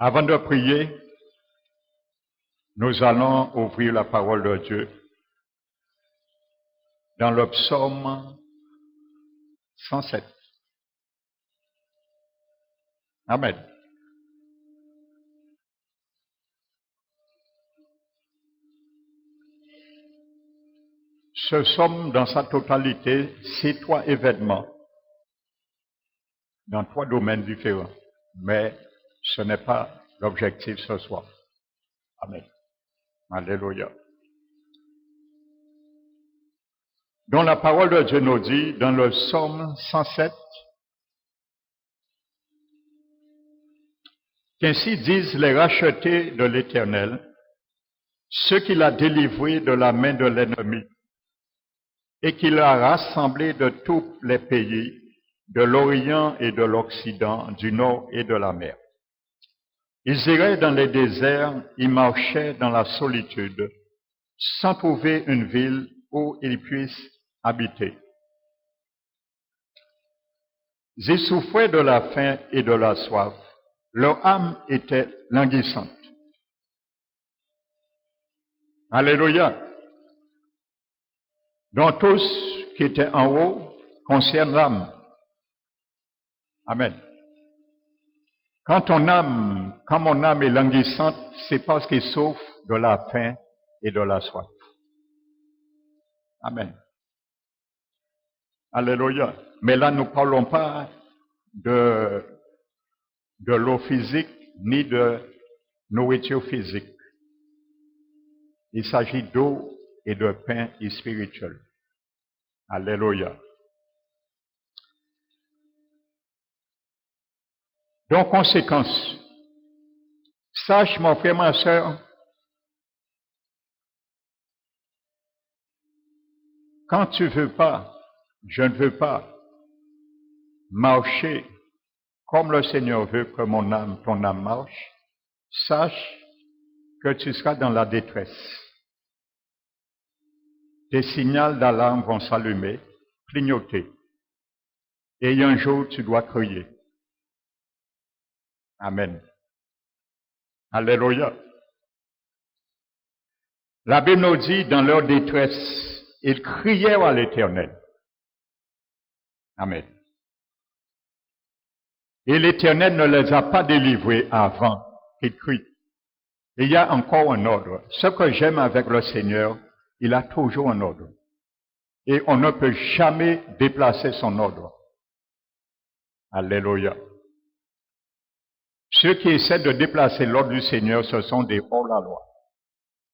Avant de prier, nous allons ouvrir la parole de Dieu dans le psaume 107. Amen. Ce psaume, dans sa totalité, c'est 3 événements dans 3 domaines différents. Mais ce n'est pas l'objectif ce soir. Amen. Alléluia. Donc la parole de Dieu nous dit, dans le psaume 107, qu'ainsi disent les rachetés de l'Éternel, ceux qu'il a délivrés de la main de l'ennemi, et qu'il a rassemblés de tous les pays, de l'Orient et de l'Occident, du Nord et de la mer. Ils iraient dans les déserts, ils marchaient dans la solitude, sans trouver une ville où ils puissent habiter. Ils souffraient de la faim et de la soif. Leur âme était languissante. Alléluia. Donc tout ce qui était en haut concerne l'âme. Amen. Quand mon âme est languissante, c'est parce qu'il souffre de la faim et de la soif. Amen. Alléluia. Mais là, nous ne parlons pas de l'eau physique ni de nourriture physique. Il s'agit d'eau et de pain spirituel. Alléluia. Donc, conséquence, sache, mon frère, ma soeur, quand tu veux pas, je ne veux pas marcher comme le Seigneur veut que ton âme marche, sache que tu seras dans la détresse. Tes signaux d'alarme vont s'allumer, clignoter. Et un jour, tu dois crier. Amen. Alléluia. La Bible nous dit, dans leur détresse, ils criaient à l'Éternel. Amen. Et l'Éternel ne les a pas délivrés avant qu'ils crient. Il y a encore un ordre. Ce que j'aime avec le Seigneur, il a toujours un ordre. Et on ne peut jamais déplacer son ordre. Alléluia. Ceux qui essaient de déplacer l'ordre du Seigneur, ce sont des hors-la-loi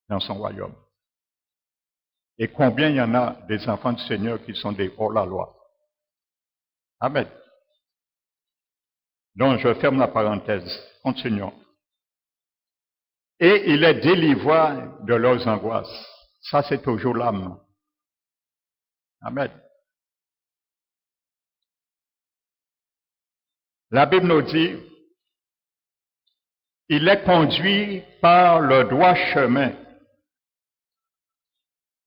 dans son royaume. Et combien il y en a des enfants du Seigneur qui sont des hors-la-loi? Amen. Donc, je ferme la parenthèse. Continuons. Et il les délivra de leurs angoisses. Ça, c'est toujours l'âme. Amen. La Bible nous dit, il les conduit par le droit chemin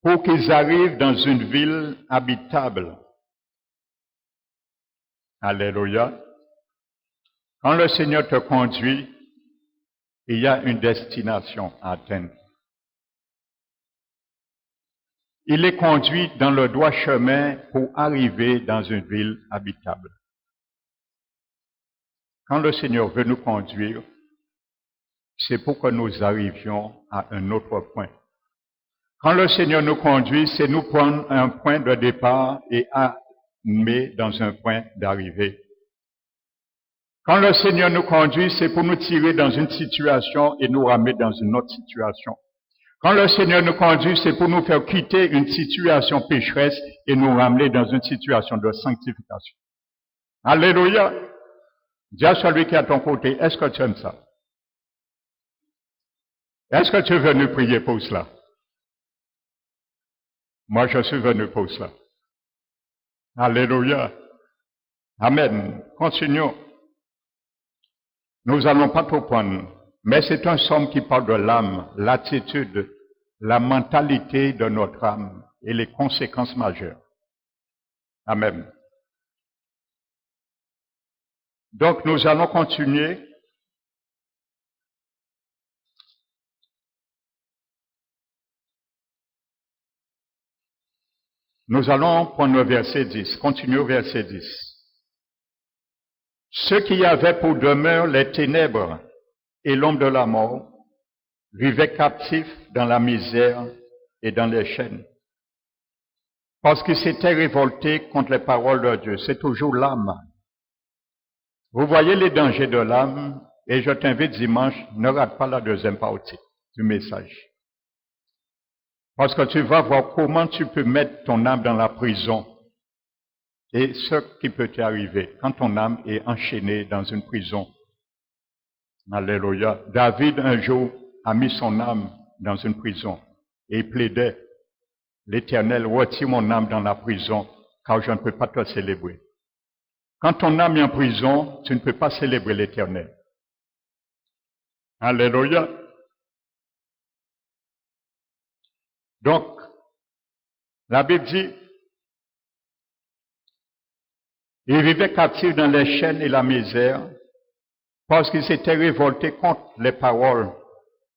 pour qu'ils arrivent dans une ville habitable. Alléluia. Quand le Seigneur te conduit, il y a une destination à atteindre. Il les conduit dans le droit chemin pour arriver dans une ville habitable. Quand le Seigneur veut nous conduire, c'est pour que nous arrivions à un autre point. Quand le Seigneur nous conduit, c'est nous prendre un point de départ et amener dans un point d'arrivée. Quand le Seigneur nous conduit, c'est pour nous tirer dans une situation et nous ramener dans une autre situation. Quand le Seigneur nous conduit, c'est pour nous faire quitter une situation pécheresse et nous ramener dans une situation de sanctification. Alléluia. Dis à celui qui est à ton côté, est-ce que tu aimes ça? Est-ce que tu es venu prier pour cela? Moi, je suis venu pour cela. Alléluia. Amen. Continuons. Nous n'allons pas tout prendre, mais c'est un psaume qui parle de l'âme, l'attitude, la mentalité de notre âme et les conséquences majeures. Amen. Donc, nous allons continuer Nous allons prendre le verset 10, continuer au verset 10. Ceux qui avaient pour demeure les ténèbres et l'ombre de la mort vivaient captifs dans la misère et dans les chaînes, parce qu'ils s'étaient révoltés contre les paroles de Dieu. C'est toujours l'âme. Vous voyez les dangers de l'âme, et je t'invite dimanche, ne rate pas la deuxième partie du message. Parce que tu vas voir comment tu peux mettre ton âme dans la prison et ce qui peut t'arriver quand ton âme est enchaînée dans une prison. Alléluia. David, un jour, a mis son âme dans une prison et il plaidait, l'Éternel, retire mon âme dans la prison, car je ne peux pas te célébrer. Quand ton âme est en prison, tu ne peux pas célébrer l'Éternel. Alléluia. Donc, la Bible dit, ils vivaient captifs dans les chaînes et la misère parce qu'ils s'étaient révoltés contre les paroles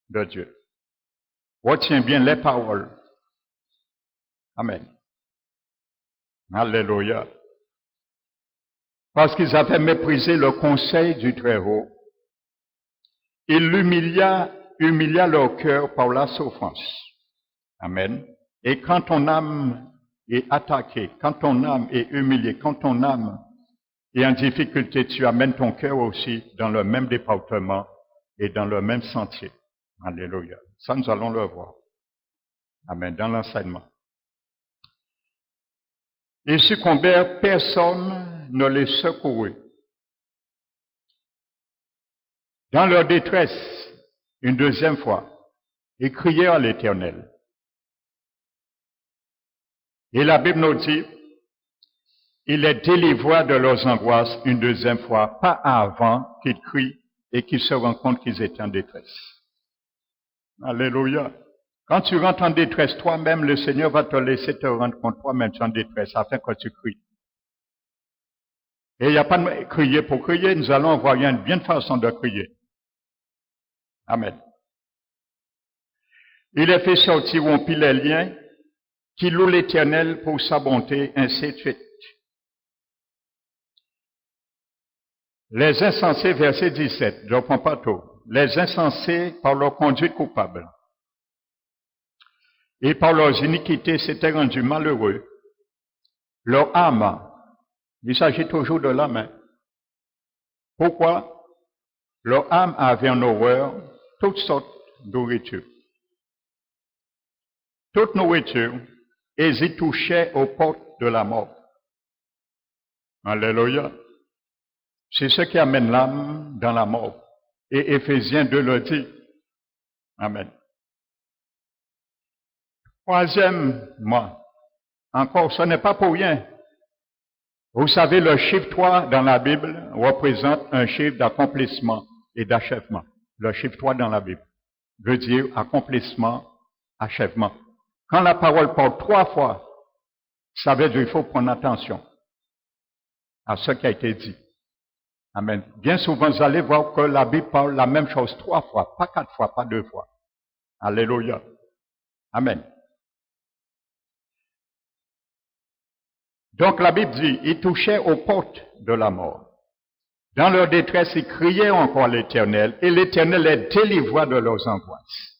de Dieu. Retiens bien les paroles. Amen. Alléluia. Parce qu'ils avaient méprisé le conseil du Très-Haut, il humilia leur cœur par la souffrance. Amen. Et quand ton âme est attaquée, quand ton âme est humiliée, quand ton âme est en difficulté, tu amènes ton cœur aussi dans le même département et dans le même sentier. Alléluia. Ça, nous allons le voir. Amen. Dans l'enseignement. Ils succombèrent, personne ne les secourut. Dans leur détresse, une deuxième fois, ils crièrent à l'Éternel. Et la Bible nous dit, il les délivra de leurs angoisses une deuxième fois, pas avant qu'ils crient et qu'ils se rendent compte qu'ils étaient en détresse. Alléluia. Quand tu rentres en détresse toi-même, le Seigneur va te laisser te rendre compte toi-même tu es en détresse afin que tu cries. Et il n'y a pas de crier pour crier, nous allons voir une bien façon de crier. Amen. Il est fait sortir, rompit les liens, qui loue l'Éternel pour sa bonté, ainsi de suite. Les insensés, verset 17, je ne reprends pas tout. Les insensés, par leur conduite coupable et par leurs iniquités, s'étaient rendus malheureux. Leur âme, il s'agit toujours de l'âme. Hein. Pourquoi? Leur âme avait en horreur toutes sortes de nourriture. Toute nourriture, et ils y touchaient aux portes de la mort. Alléluia. C'est ce qui amène l'âme dans la mort. Et Éphésiens 2 le dit. Amen. Troisièmement, encore, ce n'est pas pour rien. Vous savez, le chiffre 3 dans la Bible représente un chiffre d'accomplissement et d'achèvement. Le chiffre 3 dans la Bible veut dire accomplissement, achèvement. Quand la parole parle 3 fois, ça veut dire qu'il faut prendre attention à ce qui a été dit. Amen. Bien souvent, vous allez voir que la Bible parle la même chose 3 fois, pas 4 fois, pas 2 fois. Alléluia. Amen. Donc la Bible dit, ils touchaient aux portes de la mort. Dans leur détresse, ils criaient encore à l'Éternel, et l'Éternel les délivra de leurs angoisses.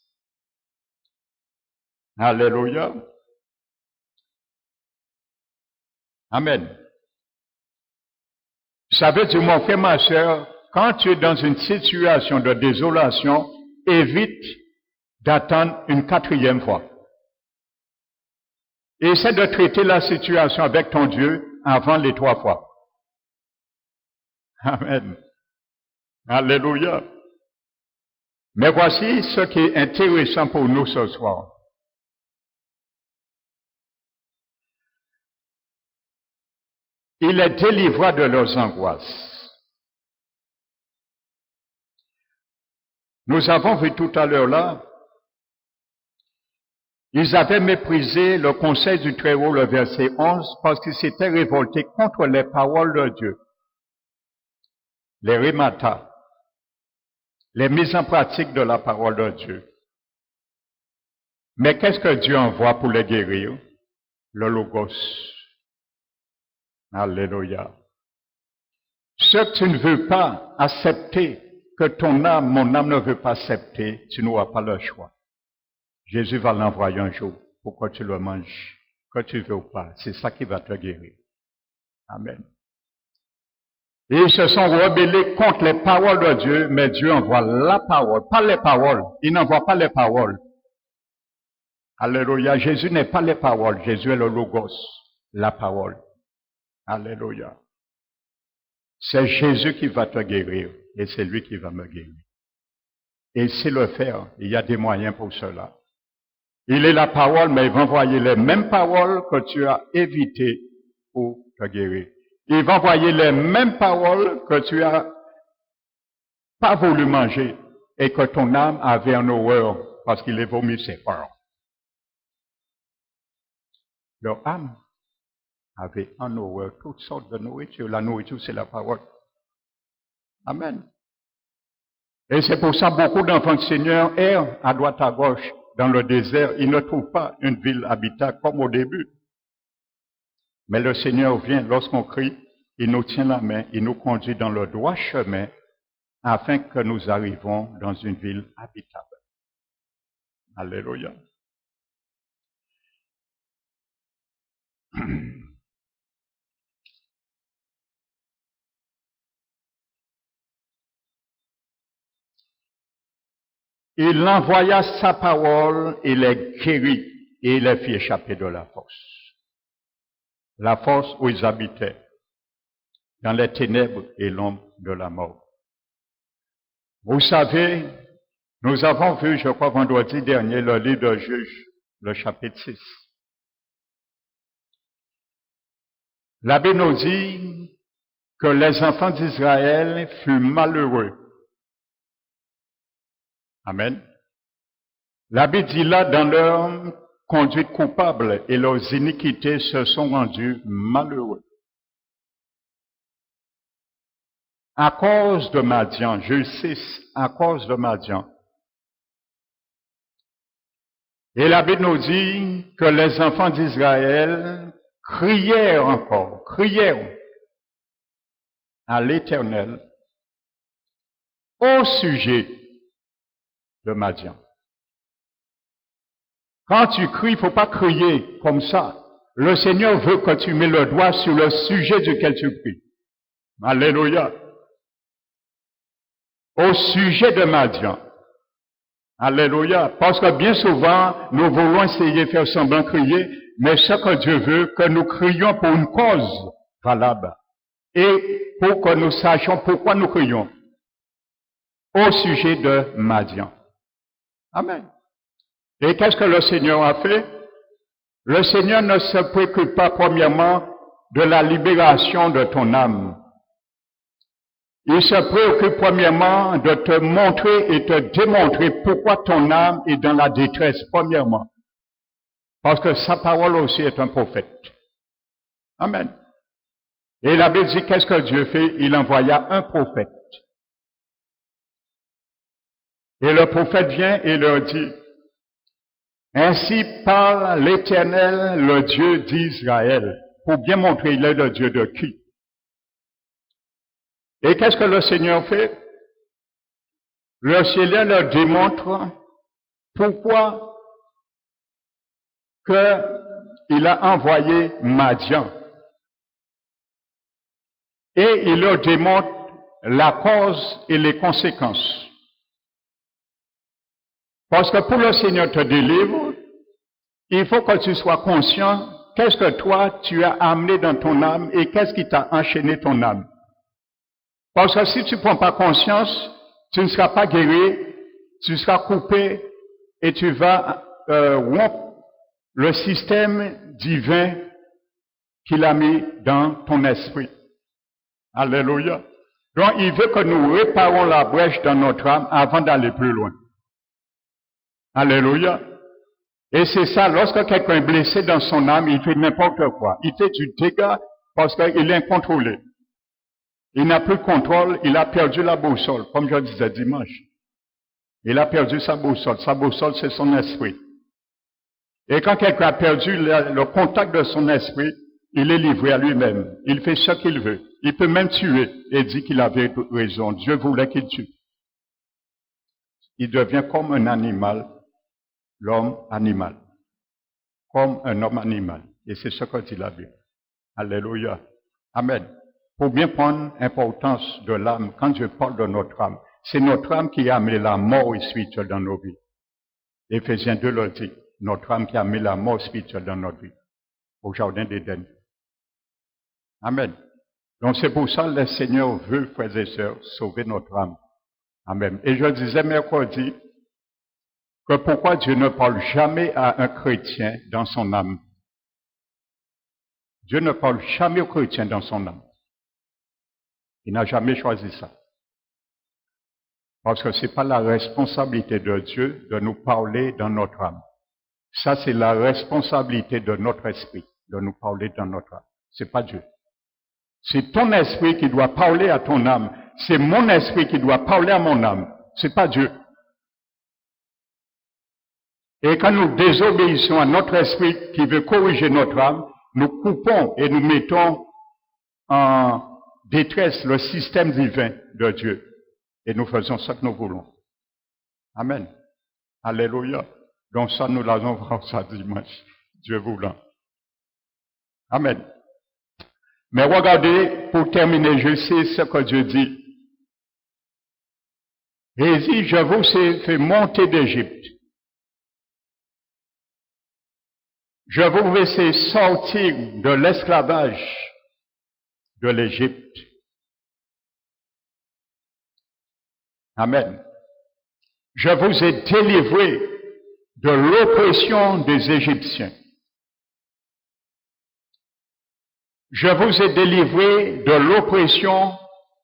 Alléluia. Amen. Ça veut dire, mon frère, ma soeur, quand tu es dans une situation de désolation, évite d'attendre une 4e fois. Essaie de traiter la situation avec ton Dieu avant les 3 fois. Amen. Alléluia. Mais voici ce qui est intéressant pour nous ce soir. Il les délivra de leurs angoisses. Nous avons vu tout à l'heure là, ils avaient méprisé le conseil du Très-Haut, le verset 11, parce qu'ils s'étaient révoltés contre les paroles de Dieu. Les rémata, les mises en pratique de la parole de Dieu. Mais qu'est-ce que Dieu envoie pour les guérir? le Logos. Alléluia. Ce que tu ne veux pas accepter, que ton âme, mon âme ne veut pas accepter, tu n'auras pas le choix. Jésus va l'envoyer un jour pour que tu le manges, que tu veux ou pas. C'est ça qui va te guérir. Amen. Et ils se sont rebellés contre les paroles de Dieu, mais Dieu envoie la parole, pas les paroles. Il n'envoie pas les paroles. Alléluia. Jésus n'est pas les paroles. Jésus est le Logos, la parole. Alléluia. C'est Jésus qui va te guérir et c'est lui qui va me guérir. Et il sait le faire. Il y a des moyens pour cela. Il est la parole, mais il va envoyer les mêmes paroles que tu as évitées pour te guérir. Il va envoyer les mêmes paroles que tu as pas voulu manger et que ton âme avait en horreur parce qu'il est vomi ses peurs. Leur âme avait en horreur toutes sortes de nourriture. La nourriture, c'est la parole. Amen. Et c'est pour ça beaucoup d'enfants du Seigneur errent à droite à gauche dans le désert. Ils ne trouvent pas une ville habitable comme au début. Mais le Seigneur vient lorsqu'on crie, il nous tient la main, il nous conduit dans le droit chemin afin que nous arrivions dans une ville habitable. Alléluia. Il envoya sa parole et les guérit et les fit échapper de la force. La force où ils habitaient, dans les ténèbres et l'ombre de la mort. Vous savez, nous avons vu, je crois, vendredi dernier, le livre de Juges, le chapitre 6. La Bible nous dit que les enfants d'Israël furent malheureux. Amen. La Bible dit là, dans leur conduite coupable et leurs iniquités se sont rendus malheureux. À cause de Madian, Juge 6, à cause de Madian. Et la Bible nous dit que les enfants d'Israël crièrent encore, crièrent à l'Éternel au sujet de Madian. Quand tu cries, il ne faut pas crier comme ça. Le Seigneur veut que tu mets le doigt sur le sujet duquel tu pries. Alléluia. Au sujet de Madian. Alléluia. Parce que bien souvent, nous voulons essayer de faire semblant crier, mais ce que Dieu veut, que nous crions pour une cause valable. Et pour que nous sachions pourquoi nous crions. Au sujet de Madian. Amen. Et qu'est-ce que le Seigneur a fait? Le Seigneur ne se préoccupe pas premièrement de la libération de ton âme. Il se préoccupe premièrement de te montrer et te démontrer pourquoi ton âme est dans la détresse, premièrement. Parce que sa parole aussi est un prophète. Amen. Et la Bible dit, qu'est-ce que Dieu fait? Il envoya un prophète. Et le prophète vient et leur dit, ainsi parle l'Éternel, le Dieu d'Israël, pour bien montrer il est le Dieu de qui. Et qu'est-ce que le Seigneur fait? Le Seigneur leur démontre pourquoi il a envoyé Madian. Et il leur démontre la cause et les conséquences. Parce que pour le Seigneur te délivre, il faut que tu sois conscient qu'est-ce que toi tu as amené dans ton âme et qu'est-ce qui t'a enchaîné ton âme. Parce que si tu ne prends pas conscience, tu ne seras pas guéri, tu seras coupé et tu vas rompre le système divin qu'il a mis dans ton esprit. Alléluia. Donc il veut que nous réparons la brèche dans notre âme avant d'aller plus loin. Alléluia. Et c'est ça, lorsque quelqu'un est blessé dans son âme, il fait n'importe quoi. Il fait du dégât parce qu'il est incontrôlé. Il n'a plus de contrôle, il a perdu la boussole, comme je disais dimanche. Il a perdu sa boussole. Sa boussole, c'est son esprit. Et quand quelqu'un a perdu le contact de son esprit, il est livré à lui-même. Il fait ce qu'il veut. Il peut même tuer et dit qu'il avait raison. Dieu voulait qu'il tue. Il devient comme un animal, l'homme animal. Comme un homme animal. Et c'est ce que dit la Bible. Alléluia. Amen. Pour bien prendre l'importance de l'âme, quand je parle de notre âme, c'est notre âme qui a amené la mort spirituelle dans nos vies. Éphésiens 2 le dit. Notre âme qui a amené la mort spirituelle dans notre vie. Au jardin d'Éden. Amen. Donc c'est pour ça que le Seigneur veut, frères et sœurs, sauver notre âme. Amen. Et je disais mercredi que pourquoi Dieu ne parle jamais à un chrétien dans son âme. Dieu ne parle jamais au chrétien dans son âme. Il n'a jamais choisi ça. Parce que ce n'est pas la responsabilité de Dieu de nous parler dans notre âme. Ça, c'est la responsabilité de notre esprit, de nous parler dans notre âme. C'est pas Dieu. C'est ton esprit qui doit parler à ton âme. C'est mon esprit qui doit parler à mon âme. C'est pas Dieu. Et quand nous désobéissons à notre esprit qui veut corriger notre âme, nous coupons et nous mettons en détresse le système divin de Dieu. Et nous faisons ce que nous voulons. Amen. Alléluia. Donc ça, nous l'allons voir ça dimanche. Dieu voulant. Amen. Mais regardez, pour terminer, je sais ce que Dieu dit. Il dit, je vous ai fait monter d'Égypte. Je vous ai fait sortir de l'esclavage de l'Égypte. Amen. Je vous ai délivré de l'oppression des Égyptiens. Je vous ai délivré de l'oppression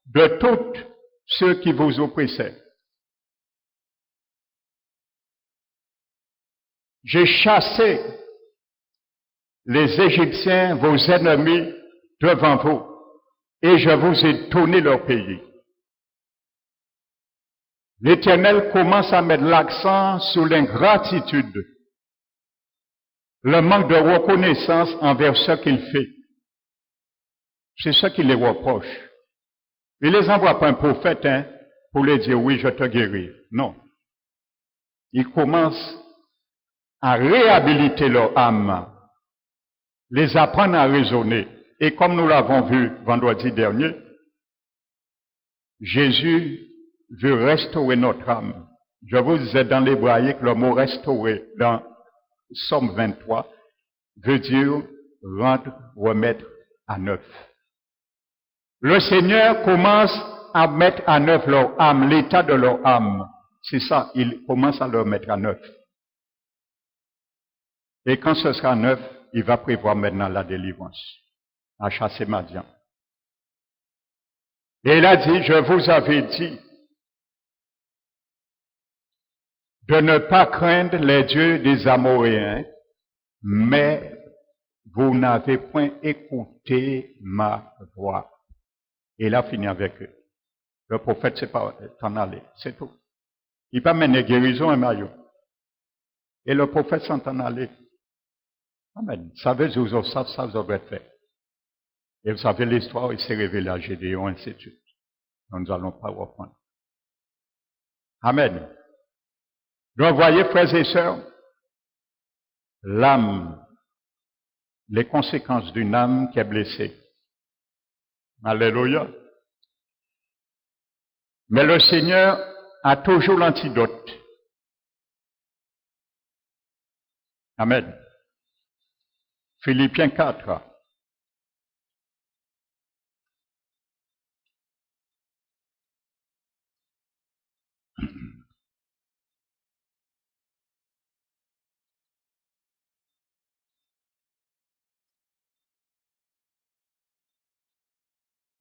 de tous ceux qui vous oppressaient. J'ai chassé les Égyptiens, vos ennemis, devant vous, et je vous ai donné leur pays. L'Éternel commence à mettre l'accent sur l'ingratitude, le manque de reconnaissance envers ce qu'il fait. C'est ça qu'il les reproche. Il les envoie pas un prophète pour les dire oui, je te guéris. Non. Il commence à réhabiliter leur âme, les apprendre à raisonner. Et comme nous l'avons vu vendredi dernier, Jésus veut restaurer notre âme. Je vous disais dans l'hébraïque, le mot restaurer dans Somme 23 veut dire rendre, remettre à neuf. Le Seigneur commence à mettre à neuf leur âme, l'état de leur âme. C'est ça, il commence à leur mettre à neuf. Et quand ce sera neuf, il va prévoir maintenant la délivrance, à chasser Madian. Et il a dit, je vous avais dit de ne pas craindre les dieux des Amoréens, mais vous n'avez point écouté ma voix. Et il a fini avec eux. Le prophète c'est pas t'en aller, c'est tout. Il va mener guérison à maillot. Et le prophète s'en aller. Amen. Vous savez, ça vous aurait fait. Et vous savez l'histoire, il s'est révélé à Gédéon, ainsi de suite. Nous n'allons pas reprendre. Amen. Donc, voyez, frères et sœurs, l'âme, les conséquences d'une âme qui est blessée. Alléluia. Mais le Seigneur a toujours l'antidote. Amen. Philippiens 4.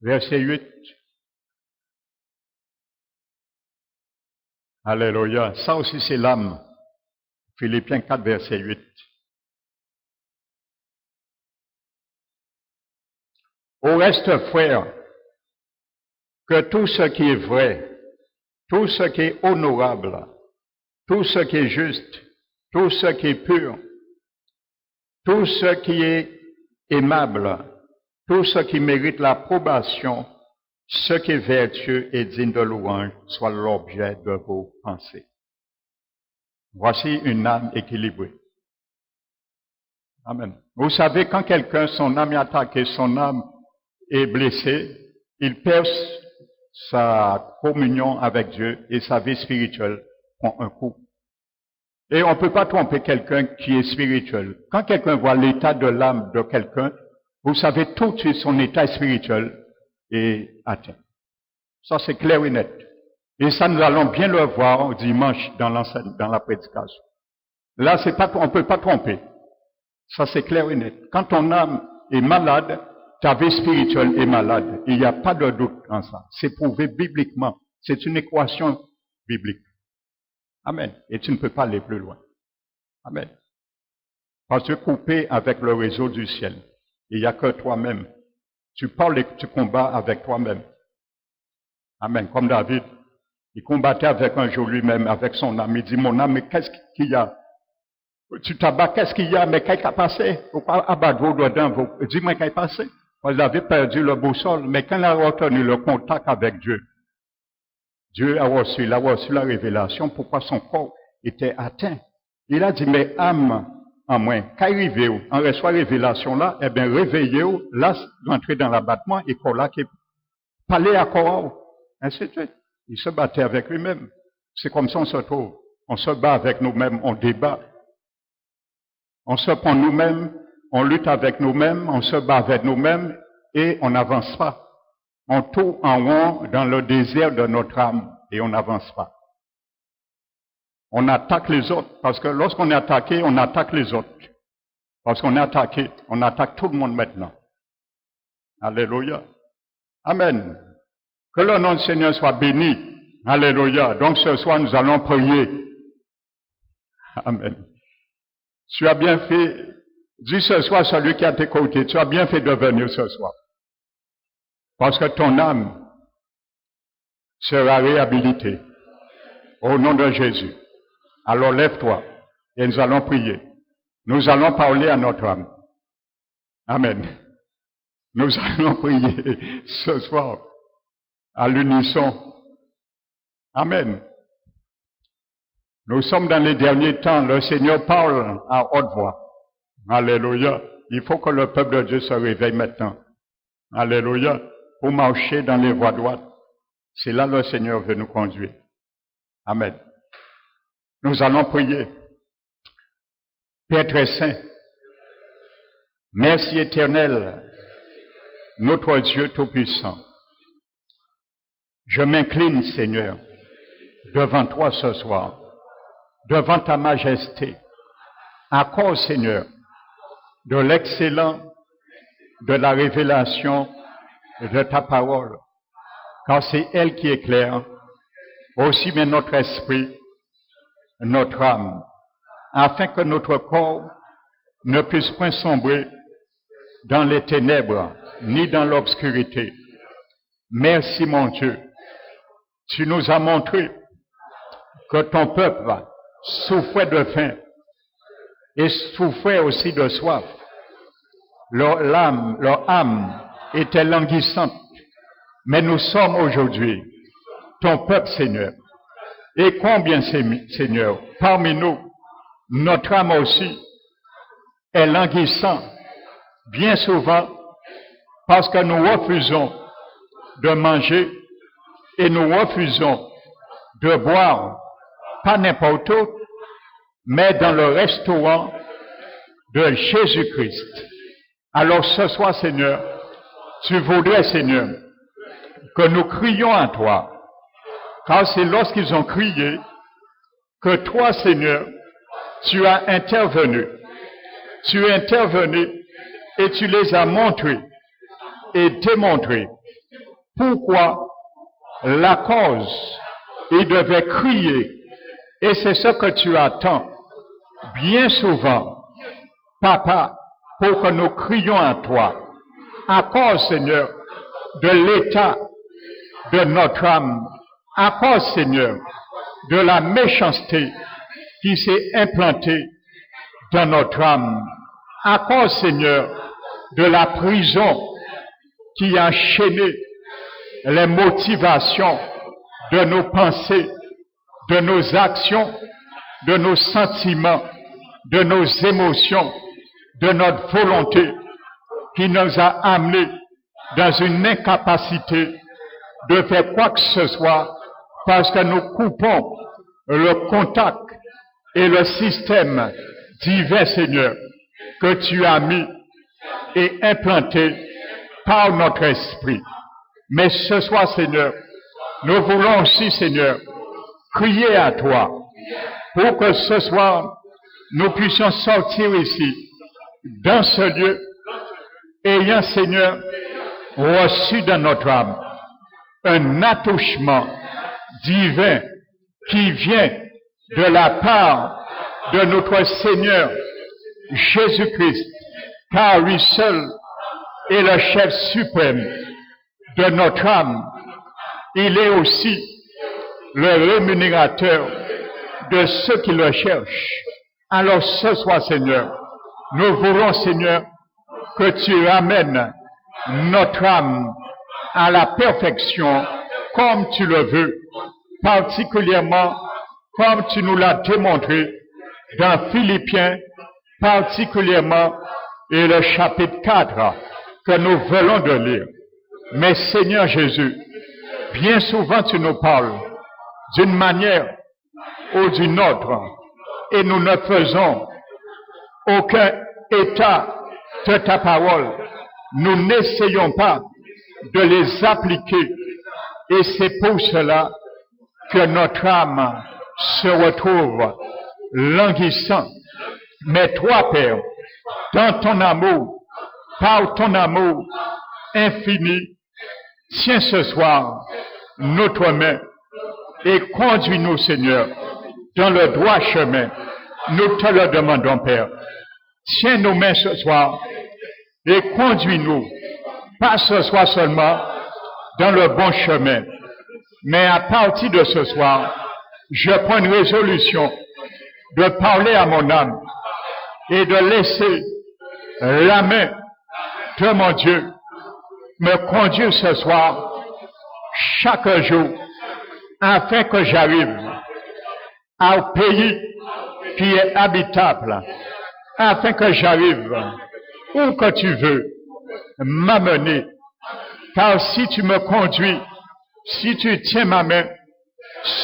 Verset 8. Alléluia. Ça aussi c'est l'âme. Philippiens 4, verset 8. Au reste, frères, que tout ce qui est vrai, tout ce qui est honorable, tout ce qui est juste, tout ce qui est pur, tout ce qui est aimable, tout ce qui mérite l'approbation, ce qui est vertueux et digne de louange, soit l'objet de vos pensées. Voici une âme équilibrée. Amen. Vous savez, quand quelqu'un, son âme est attaquée, son âme est blessée, il perd sa communion avec Dieu et sa vie spirituelle prend un coup. Et on ne peut pas tromper quelqu'un qui est spirituel. Quand quelqu'un voit l'état de l'âme de quelqu'un, vous savez tout de suite son état spirituel est atteint. Ça, c'est clair et net. Et ça, nous allons bien le voir dimanche dans la prédication. Là, on ne peut pas tromper. Ça, c'est clair et net. Quand ton âme est malade, ta vie spirituelle est malade. Il n'y a pas de doute en ça. C'est prouvé bibliquement. C'est une équation biblique. Amen. Et tu ne peux pas aller plus loin. Amen. Parce que coupé avec le réseau du ciel, il n'y a que toi-même. Tu parles et tu combats avec toi-même. Amen. Comme David, il combattait avec un jour lui-même, avec son âme. Il dit, mon âme, mais qu'est-ce qu'il y a? Tu t'abats, qu'est-ce qu'il y a? Mais qu'est-ce qui a passé? Faut pas abattre vos doigts d'un vous. Dis-moi qu'est-ce qui a passé? Vous avez perdu le boussole, mais quand il a retenu le contact avec Dieu, il a reçu la révélation pourquoi son corps était atteint. Il a dit, mais âme en moi, quand arrivé, on reçoit la révélation là, eh bien, réveillez-vous, là, rentrer dans l'abattement, et qu'on là, qui parler à corps, ainsi de suite. Il se battait avec lui-même. C'est comme ça on se trouve. On se bat avec nous-mêmes, on débat. On se prend nous-mêmes, on lutte avec nous-mêmes, on se bat avec nous-mêmes et on n'avance pas. On tourne en rond dans le désert de notre âme et on n'avance pas. On attaque les autres parce que lorsqu'on est attaqué, on attaque les autres. Parce qu'on est attaqué, on attaque tout le monde maintenant. Alléluia. Amen. Que le nom du Seigneur soit béni. Alléluia. Donc ce soir, nous allons prier. Amen. Tu as bien fait, dis ce soir celui qui a tes côtés, tu as bien fait de venir ce soir. Parce que ton âme sera réhabilitée. Au nom de Jésus. Alors lève-toi et nous allons prier. Nous allons parler à notre âme. Amen. Nous allons prier ce soir à l'unisson. Amen. Nous sommes dans les derniers temps. Le Seigneur parle à haute voix. Alléluia. Il faut que le peuple de Dieu se réveille maintenant. Alléluia. Pour marcher dans les voies droites. C'est là le Seigneur veut nous conduire. Amen. Nous allons prier. Père très saint, merci éternel, notre Dieu tout-puissant. Je m'incline, Seigneur, devant toi ce soir, devant ta majesté. Accorde, Seigneur, de l'excellent, de la révélation de ta parole, car c'est elle qui éclaire aussi bien notre esprit, notre âme, afin que notre corps ne puisse point sombrer dans les ténèbres, ni dans l'obscurité. Merci, mon Dieu. Tu nous as montré que ton peuple souffrait de faim et souffrait aussi de soif. Leur âme était languissante. Mais nous sommes aujourd'hui ton peuple, Seigneur. Et combien, Seigneur, parmi nous, notre âme aussi est languissante, bien souvent, parce que nous refusons de manger et nous refusons de boire, pas n'importe où, mais dans le restaurant de Jésus-Christ. Alors ce soir, Seigneur, tu voudrais, Seigneur, que nous crions à toi, car c'est lorsqu'ils ont crié que toi, Seigneur, tu as intervenu. Tu es intervenu et tu les as montrés et démontrés pourquoi la cause, ils devaient crier. Et c'est ce que tu attends bien souvent, Papa, pour que nous crions à toi. À cause, Seigneur, de l'état de notre âme. À cause, Seigneur, de la méchanceté qui s'est implantée dans notre âme. À cause, Seigneur, de la prison qui a enchaîné les motivations de nos pensées, de nos actions, de nos sentiments, de nos émotions, de notre volonté, qui nous a amenés dans une incapacité de faire quoi que ce soit parce que nous coupons le contact et le système divin, Seigneur, que tu as mis et implanté par notre esprit. Mais ce soir, Seigneur, nous voulons aussi, Seigneur, crier à toi pour que ce soir, nous puissions sortir ici, dans ce lieu, ayant, Seigneur, reçu dans notre âme un attouchement divin qui vient de la part de notre Seigneur Jésus-Christ, car lui seul est le chef suprême de notre âme. Il est aussi le rémunérateur de ceux qui le cherchent. Alors ce soir, Seigneur, nous voulons, Seigneur, que tu ramènes notre âme à la perfection comme tu le veux, particulièrement comme tu nous l'as démontré dans Philippiens, particulièrement et le chapitre 4 que nous venons de lire. Mais Seigneur Jésus, bien souvent tu nous parles d'une manière ou d'une autre et nous ne faisons aucun état de ta parole. Nous n'essayons pas de les appliquer et c'est pour cela que notre âme se retrouve languissante. Mais toi, Père, dans ton amour, par ton amour infini, tiens ce soir notre main et conduis-nous, Seigneur, dans le droit chemin. Nous te le demandons, Père. Tiens nos mains ce soir et conduis-nous, pas ce soir seulement, dans le bon chemin, mais à partir de ce soir, je prends une résolution de parler à mon âme et de laisser la main de mon Dieu me conduire ce soir, chaque jour, afin que j'arrive au pays qui est habitable, afin que j'arrive où que tu veux m'amener. Car si tu me conduis, si tu tiens ma main,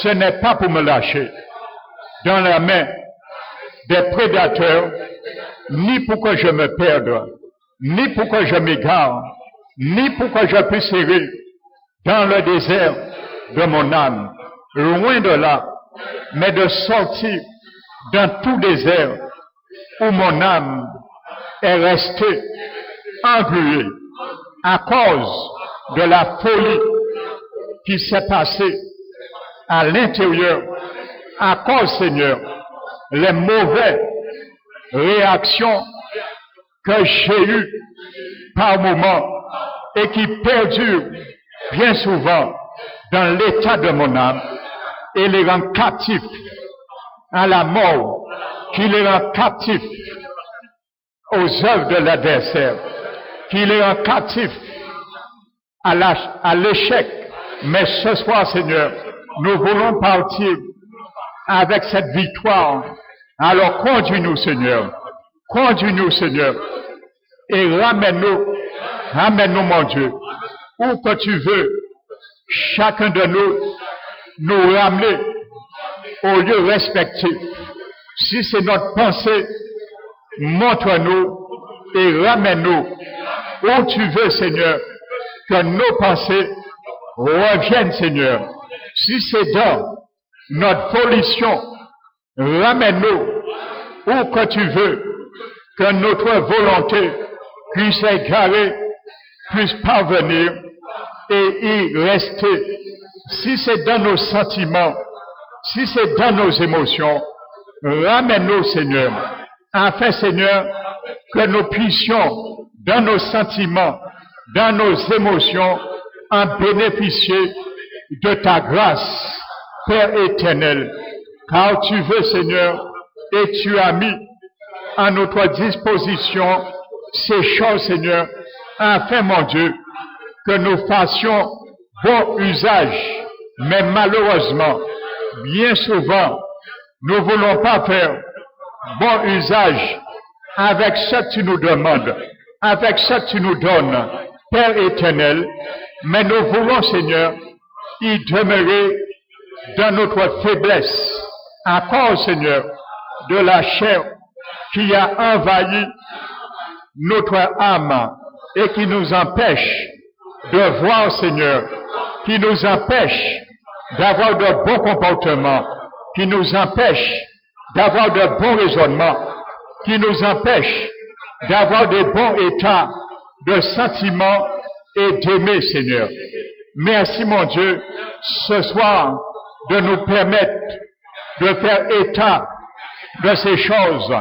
ce n'est pas pour me lâcher dans la main des prédateurs, ni pour que je me perde, ni pour que je m'égare, ni pour que je puisse errer dans le désert de mon âme. Loin de là, mais de sortir dans tout désert où mon âme est restée engluée à cause de la folie qui s'est passée à l'intérieur, à cause, Seigneur, les mauvaises réactions que j'ai eues par moments et qui perdurent bien souvent dans l'état de mon âme et les rend captifs à la mort, qui les rend captifs aux œuvres de l'adversaire, qui les rend captifs à l'échec. Mais ce soir, Seigneur, nous voulons partir avec cette victoire. Alors conduis-nous, Seigneur. Conduis-nous, Seigneur. Et ramène-nous, mon Dieu, où que tu veux, chacun de nous ramener au lieu respectif. Si c'est notre pensée, montre-nous et ramène-nous où tu veux, Seigneur, que nos pensées reviennent, Seigneur. Si c'est dans notre volition, ramène-nous où que tu veux, que notre volonté puisse égarer, puisse parvenir et y rester. Si c'est dans nos sentiments, si c'est dans nos émotions, ramène-nous, Seigneur, afin, Seigneur, que nous puissions, dans nos sentiments, dans nos émotions, en bénéficier de ta grâce, Père éternel, car tu veux, Seigneur, et tu as mis à notre disposition ces choses, Seigneur, afin, mon Dieu, que nous fassions bon usage. Mais malheureusement, bien souvent, nous ne voulons pas faire bon usage avec ce que tu nous demandes, avec ce que tu nous donnes, Père éternel. Mais nous voulons, Seigneur, y demeurer dans notre faiblesse, à cause, Seigneur, de la chair qui a envahi notre âme et qui nous empêche de voir, Seigneur, qui nous empêche d'avoir de bons comportements, qui nous empêche d'avoir de bons raisonnements, qui nous empêche d'avoir de bons états de sentiments et d'aimer, Seigneur. Merci, mon Dieu, ce soir, de nous permettre de faire état de ces choses,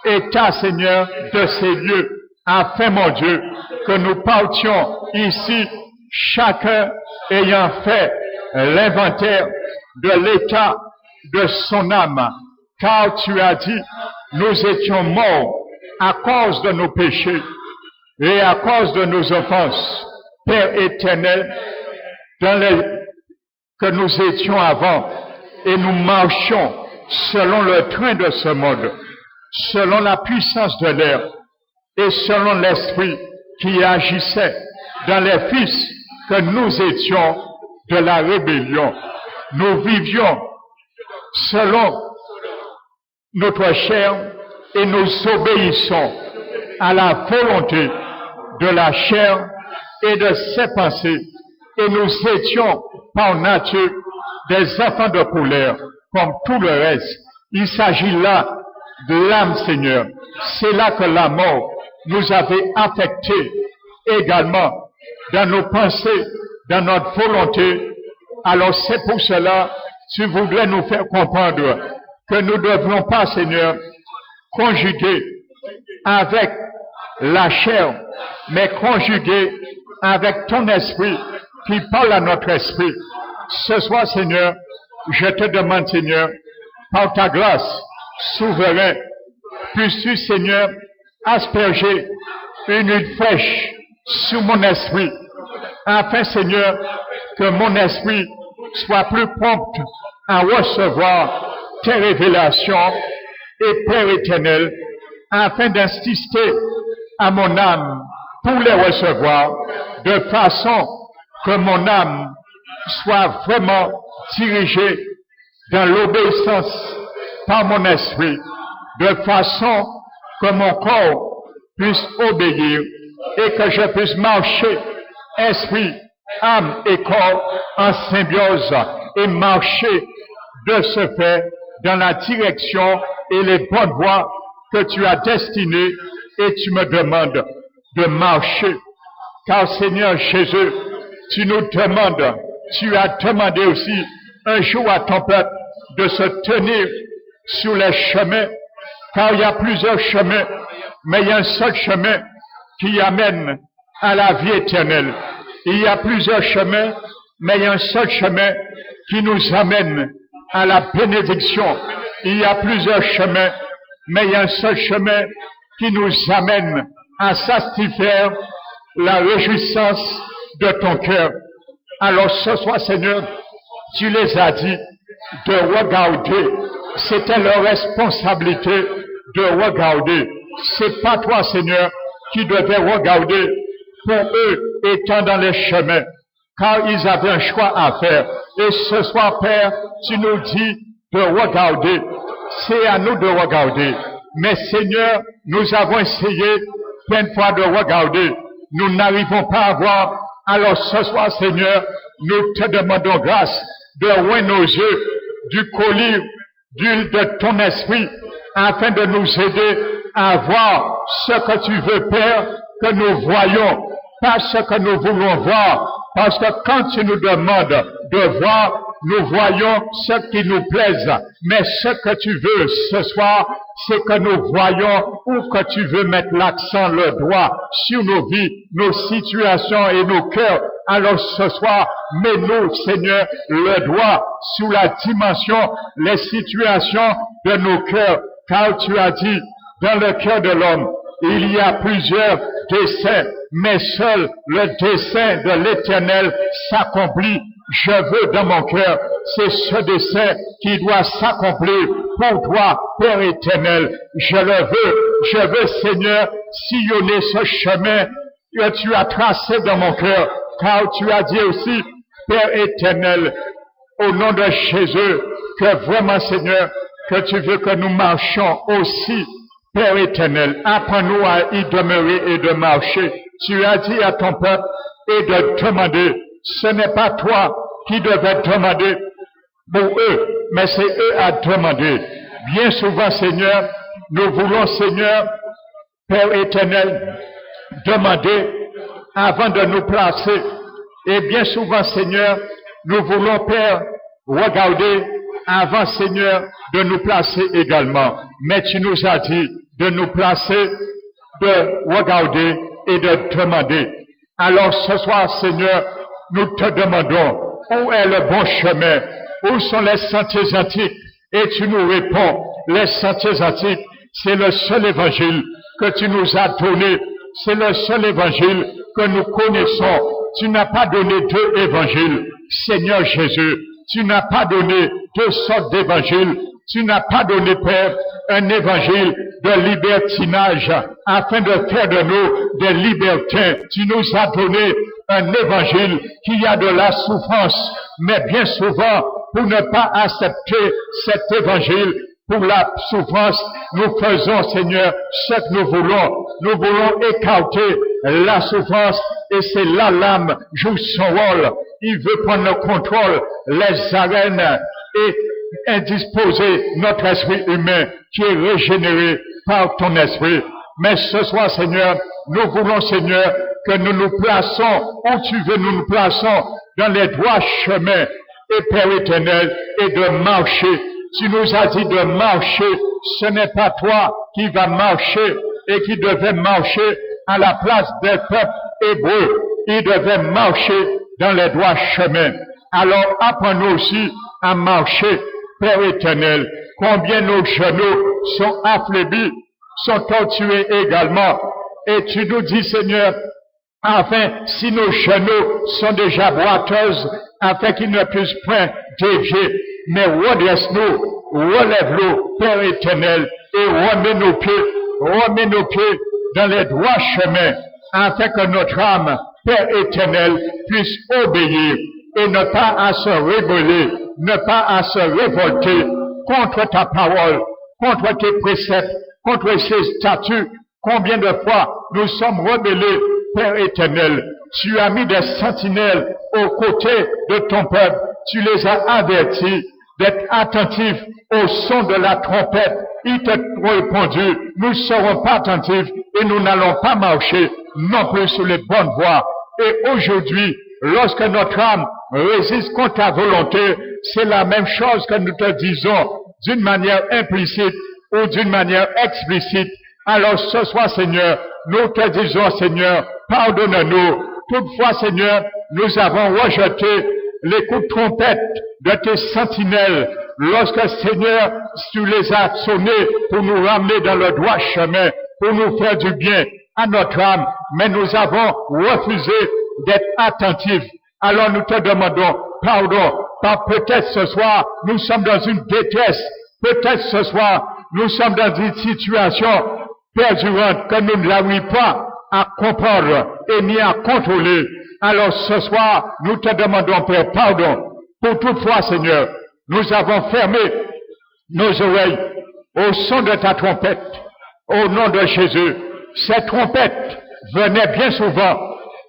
état, Seigneur, de ces lieux, afin, mon Dieu, que nous partions ici, chacun ayant fait l'inventaire de l'état de son âme, car tu as dit, nous étions morts à cause de nos péchés et à cause de nos offenses, Père éternel, que nous étions avant, et nous marchions selon le train de ce monde, selon la puissance de l'air, et selon l'esprit qui agissait dans les fils que nous étions de la rébellion. Nous vivions selon notre chair et nous obéissons à la volonté de la chair et de ses pensées. Et nous étions par nature des enfants de colère, comme tout le reste. Il s'agit là de l'âme, Seigneur. C'est là que la mort nous avait affectés également dans nos pensées, dans notre volonté. Alors c'est pour cela, tu voudrais nous faire comprendre que nous ne devons pas, Seigneur, conjuguer avec la chair, mais conjuguer avec ton esprit qui parle à notre esprit. Ce soir, Seigneur, je te demande, Seigneur, par ta grâce souveraine, puisses-tu, Seigneur, asperger une huile fraîche sur mon esprit, afin, Seigneur, que mon esprit soit plus prompt à recevoir tes révélations, et Père éternel, afin d'insister à mon âme pour les recevoir, de façon que mon âme soit vraiment dirigée dans l'obéissance par mon esprit, de façon que mon corps puisse obéir et que je puisse marcher, esprit, âme et corps, en symbiose, et marcher de ce fait dans la direction et les bonnes voies que tu as destinées, et tu me demandes de marcher. Car Seigneur Jésus, tu nous demandes, tu as demandé aussi un jour à ton peuple de se tenir sur les chemins, car il y a plusieurs chemins, mais il y a un seul chemin qui amène à la vie éternelle. Il y a plusieurs chemins, mais il y a un seul chemin qui nous amène à la bénédiction. Il y a plusieurs chemins, mais il y a un seul chemin qui nous amène à satisfaire la réjouissance de ton cœur. Alors ce soir, Seigneur, tu les as dit de regarder. C'était leur responsabilité de regarder. C'est pas toi, Seigneur, qui devais regarder pour eux étant dans les chemins, car ils avaient un choix à faire. Et ce soir, Père, tu nous dis de regarder. C'est à nous de regarder. Mais Seigneur, nous avons essayé plein de fois de regarder. Nous n'arrivons pas à voir. Alors ce soir, Seigneur, nous te demandons grâce de ouvrir nos yeux du collier d'huile de ton esprit, afin de nous aider à voir ce que tu veux, Père, que nous voyons, pas ce que nous voulons voir. Parce que quand tu nous demandes de voir, nous voyons ce qui nous plaise. Mais ce que tu veux ce soir, c'est que nous voyons où que tu veux mettre l'accent, le doigt sur nos vies, nos situations et nos cœurs. Alors ce soir, mets-nous, Seigneur, le doigt sur la dimension, les situations de nos cœurs. Car tu as dit dans le cœur de l'homme, il y a plusieurs desseins, mais seul le dessein de l'Éternel s'accomplit. Je veux dans mon cœur, c'est ce dessein qui doit s'accomplir pour toi, Père éternel. Je veux, Seigneur, sillonner ce chemin que tu as tracé dans mon cœur, car tu as dit aussi, Père éternel, au nom de Jésus, que vraiment, Seigneur, que tu veux que nous marchions aussi, Père éternel. Apprends-nous à y demeurer et de marcher. Tu as dit à ton peuple et de demander. Ce n'est pas toi qui devais demander pour eux, mais c'est eux à demander. Bien souvent, Seigneur, nous voulons, Seigneur, Père éternel, demander avant de nous placer. Et bien souvent, Seigneur, nous voulons, Père, regarder avant, Seigneur, de nous placer également. Mais tu nous as dit de nous placer, de regarder et de demander. Alors ce soir, Seigneur, nous te demandons où est le bon chemin, où sont les sentiers antiques, et tu nous réponds, les sentiers antiques, c'est le seul évangile que tu nous as donné, c'est le seul évangile que nous connaissons. Tu n'as pas donné deux évangiles, Seigneur Jésus, tu n'as pas donné deux sortes d'évangiles, tu n'as pas donné, Père, un évangile de libertinage afin de faire de nous des libertins. Tu nous as donné un évangile qui a de la souffrance, mais bien souvent, pour ne pas accepter cet évangile, pour la souffrance, nous faisons, Seigneur, ce que nous voulons. Nous voulons écarter la souffrance et c'est là l'âme joue son rôle. Il veut prendre le contrôle, les arènes et indisposer notre esprit humain qui est régénéré par ton esprit. Mais ce soir, Seigneur, nous voulons, Seigneur, que nous nous plaçons où tu veux, nous plaçons dans les droits chemins et Père éternel et de marcher. Tu nous as dit de marcher, ce n'est pas toi qui vas marcher et qui devais marcher à la place des peuples hébreux. Il devait marcher dans les droits chemins. Alors apprends-nous aussi à marcher, Père éternel. Combien nos genoux sont affaiblis, sont torturés également. Et tu nous dis, Seigneur, afin, si nos genoux sont déjà boiteuses, afin qu'ils ne puissent point dévier, mais redresse-nous, relève-nous, Père éternel, et remets nos pieds dans les droits chemins, afin que notre âme, Père éternel, puisse obéir et ne pas à se rebeller, ne pas à se révolter contre ta parole, contre tes préceptes, contre ces statuts. Combien de fois nous sommes rebellés, Père éternel. Tu as mis des sentinelles aux côtés de ton peuple. Tu les as avertis d'être attentifs au son de la trompette. Ils t'ont répondu, nous ne serons pas attentifs et nous n'allons pas marcher non plus sur les bonnes voies. Et aujourd'hui, lorsque notre âme résiste contre ta volonté, c'est la même chose que nous te disons d'une manière implicite ou d'une manière explicite. Alors ce soir, Seigneur, nous te disons, Seigneur, pardonne-nous. Toutefois, Seigneur, nous avons rejeté les coups de trompette de tes sentinelles lorsque, Seigneur, tu les as sonnés pour nous ramener dans le droit chemin, pour nous faire du bien à notre âme, mais nous avons refusé d'être attentifs. Alors nous te demandons pardon, car peut-être ce soir, nous sommes dans une détresse, peut-être ce soir, nous sommes dans une situation perdurante que nous n'arrivons pas à comprendre et ni à contrôler. Alors ce soir, nous te demandons, Père, pardon. Pour toutefois, Seigneur, nous avons fermé nos oreilles au son de ta trompette, au nom de Jésus. Cette trompette venait bien souvent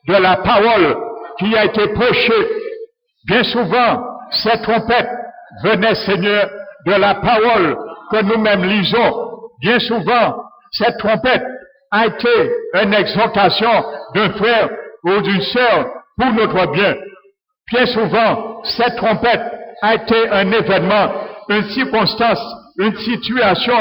de la parole qui a été prêchée. Bien souvent, cette trompette venait, Seigneur, de la parole que nous-mêmes lisons. Bien souvent, cette trompette a été une exhortation d'un frère ou d'une sœur pour notre bien. Bien souvent, cette trompette a été un événement, une circonstance, une situation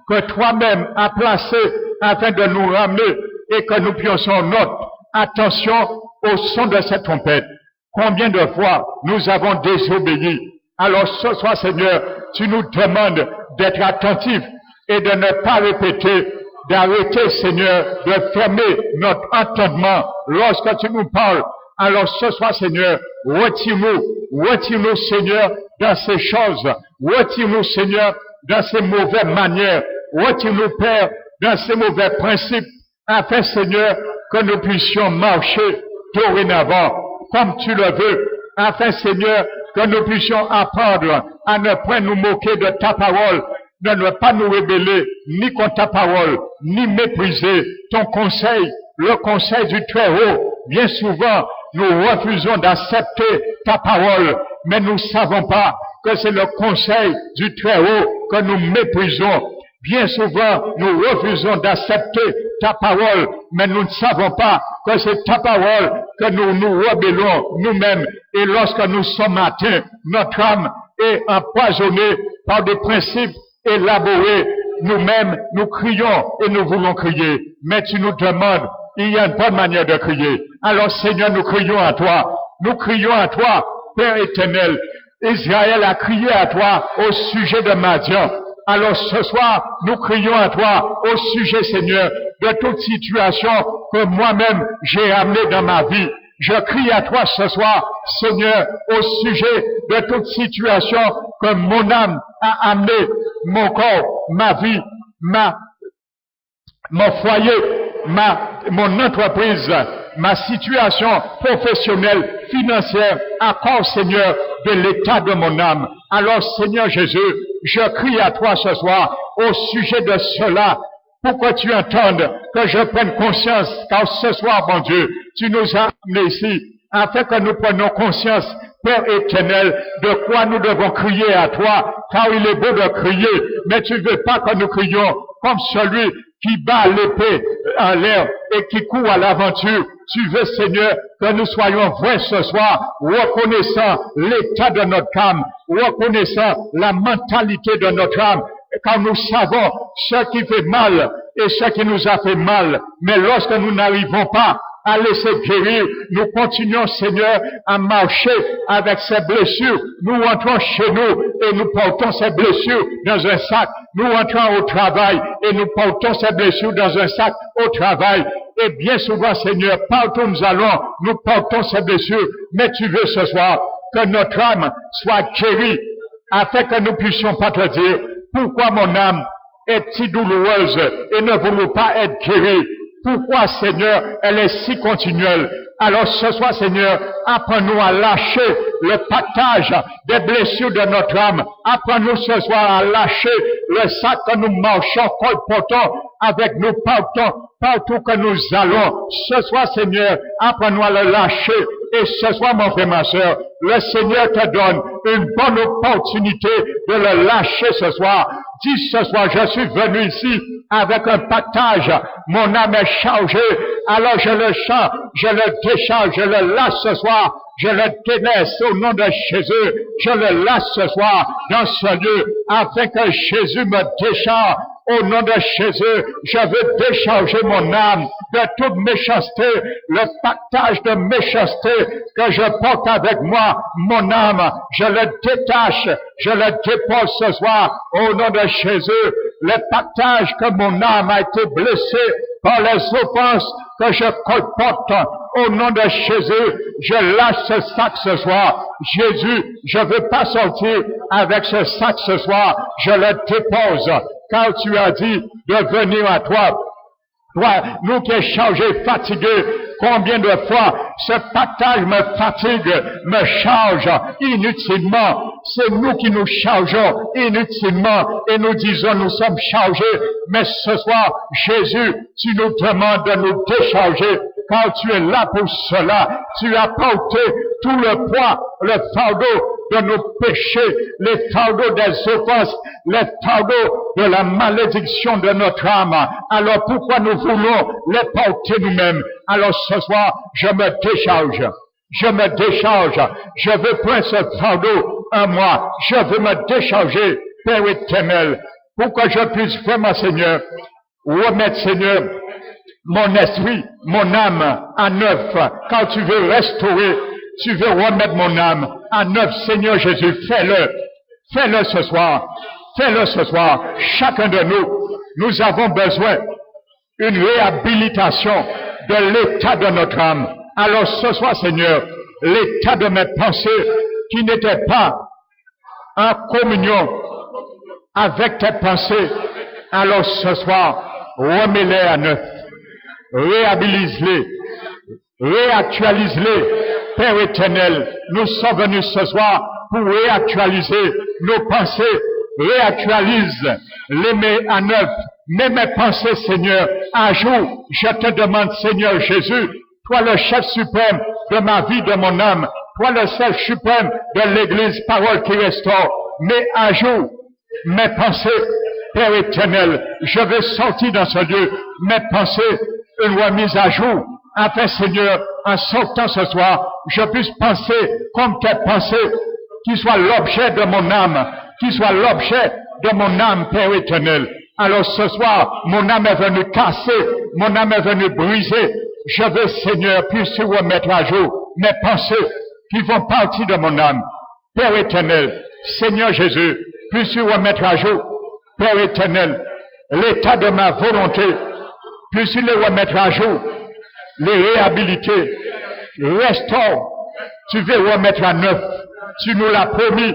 que toi-même as placée afin de nous ramener et que nous puissions notre attention au son de cette trompette. Combien de fois nous avons désobéi? Alors ce soir, Seigneur, tu nous demandes d'être attentifs et de ne pas répéter d'arrêter, Seigneur, de fermer notre entendement lorsque tu nous parles. Alors ce soir, Seigneur, retire-nous, Seigneur, dans ces choses. Retire-nous, Seigneur, dans ces mauvaises manières. Retire-nous, Père, dans ces mauvais principes, afin, Seigneur, que nous puissions marcher dorénavant, comme tu le veux, afin, Seigneur, que nous puissions apprendre à ne point nous moquer de ta parole, de ne pas nous rebeller, ni contre ta parole, ni mépriser ton conseil, le conseil du Très-Haut. Bien souvent, nous refusons d'accepter ta parole, mais nous ne savons pas que c'est le conseil du Très-Haut que nous méprisons. Bien souvent, nous refusons d'accepter ta parole, mais nous ne savons pas que c'est ta parole que nous nous rebellons nous-mêmes. Et lorsque nous sommes atteints, notre âme est empoisonnée par des principes élaborés. Nous-mêmes, nous crions et nous voulons crier. Mais tu nous demandes, il y a une bonne manière de crier. Alors Seigneur, nous crions à toi. Nous crions à toi, Père éternel. Israël a crié à toi au sujet de Madian. Alors ce soir, nous crions à toi au sujet, Seigneur, de toute situation que moi-même j'ai amenée dans ma vie. Je crie à toi ce soir, Seigneur, au sujet de toute situation que mon âme a amenée, mon corps, ma vie, mon foyer, mon entreprise, ma situation professionnelle, financière, à cause, Seigneur, de l'état de mon âme. Alors, Seigneur Jésus, je crie à toi ce soir au sujet de cela, pour que tu entendes, que je prenne conscience, car ce soir, mon Dieu, tu nous as amenés ici, afin que nous prenions conscience, Père éternel, de quoi nous devons crier à toi, car il est beau de crier, mais tu veux pas que nous crions comme celui qui bat l'épée en l'air et qui court à l'aventure. Tu veux, Seigneur, que nous soyons vrais ce soir, reconnaissant l'état de notre âme, reconnaissant la mentalité de notre âme, car nous savons ce qui fait mal et ce qui nous a fait mal. Mais lorsque nous n'arrivons pas à laisser guérir, nous continuons, Seigneur, à marcher avec ces blessures. Nous rentrons chez nous et nous portons ces blessures dans un sac. Nous rentrons au travail et nous portons ces blessures dans un sac au travail. Et bien souvent, Seigneur, partout où nous allons, nous portons ces blessures. Mais tu veux ce soir que notre âme soit guérie, afin que nous puissions pas te dire, pourquoi mon âme est si douloureuse et ne voulons pas être guérie? Pourquoi, Seigneur, elle est si continuelle? Alors ce soir, Seigneur, apprends-nous à lâcher le partage des blessures de notre âme. Apprends-nous ce soir à lâcher le sac que nous marchons, colportons avec nous partout que nous allons. Ce soir, Seigneur, apprends-nous à le lâcher. Et ce soir, mon frère, ma soeur, le Seigneur te donne une bonne opportunité de le lâcher ce soir. Dis ce soir, je suis venu ici avec un partage. Mon âme est chargée. Alors je le chante, je le décharge, je le lâche ce soir. Je le délaisse au nom de Jésus. Je le lâche ce soir dans ce lieu afin que Jésus me décharge. Au nom de Jésus, je veux décharger mon âme de toute méchanceté, le partage de méchanceté que je porte avec moi, mon âme, je le détache, je le dépose ce soir, au nom de Jésus, le partage que mon âme a été blessée par les offenses que je colporte, au nom de Jésus, je lâche ce sac ce soir. Jésus, je veux pas sortir avec ce sac ce soir, je le dépose. Car tu as dit de venir à toi. Toi, nous qui sommes chargés, fatigués, combien de fois ce partage me fatigue, me charge inutilement. C'est nous qui nous chargeons inutilement et nous disons nous sommes chargés. Mais ce soir, Jésus, tu nous demandes de nous décharger. Car tu es là pour cela. Tu as porté tout le poids, le fardeau de nos péchés, les fardeaux des offenses, les fardeaux de la malédiction de notre âme. Alors pourquoi nous voulons les porter nous-mêmes? Alors ce soir, je me décharge. Je me décharge. Je veux prendre ce fardeau en moi. Je veux me décharger, Père éternel, pour que je puisse vraiment, Seigneur, remettre, Seigneur, mon esprit, mon âme à neuf, car tu veux restaurer, tu veux remettre mon âme à neuf. Seigneur Jésus, fais-le. Fais-le ce soir. Fais-le ce soir. Chacun de nous, nous avons besoin une réhabilitation de l'état de notre âme. Alors ce soir, Seigneur, l'état de mes pensées qui n'étaient pas en communion avec tes pensées, alors ce soir, remets-les à neuf, réhabilite-les, réactualise-les. Père éternel, nous sommes venus ce soir pour réactualiser nos pensées, réactualise, les mets à neuf, mets mes pensées, Seigneur, à jour. Je te demande, Seigneur Jésus, toi le chef suprême de ma vie, de mon âme, toi le chef suprême de l'Église, parole qui restaure, mets à jour mes pensées, Père éternel, je veux sortir dans ce lieu, mes pensées, une remise à jour, afin, Seigneur, en sortant ce soir, je puisse penser comme tes pensées, qui soit l'objet de mon âme, qui soit l'objet de mon âme, Père éternel. Alors ce soir, mon âme est venue casser, mon âme est venue briser. Je veux, Seigneur, puisses-tu remettre à jour mes pensées qui font partie de mon âme. Père éternel, Seigneur Jésus, puisses-tu remettre à jour, Père éternel, l'état de ma volonté, puisses-tu les remettre à jour, les réhabiliter, restaure, tu veux remettre à neuf, tu nous l'as promis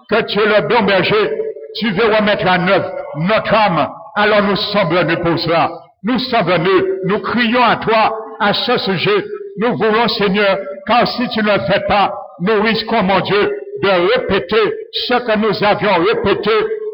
que tu es le bon berger, tu veux remettre à neuf notre âme, alors nous sommes venus pour cela, nous sommes venus, nous crions à toi à ce sujet, nous voulons Seigneur, car si tu ne le fais pas, nous risquons mon Dieu de répéter ce que nous avions répété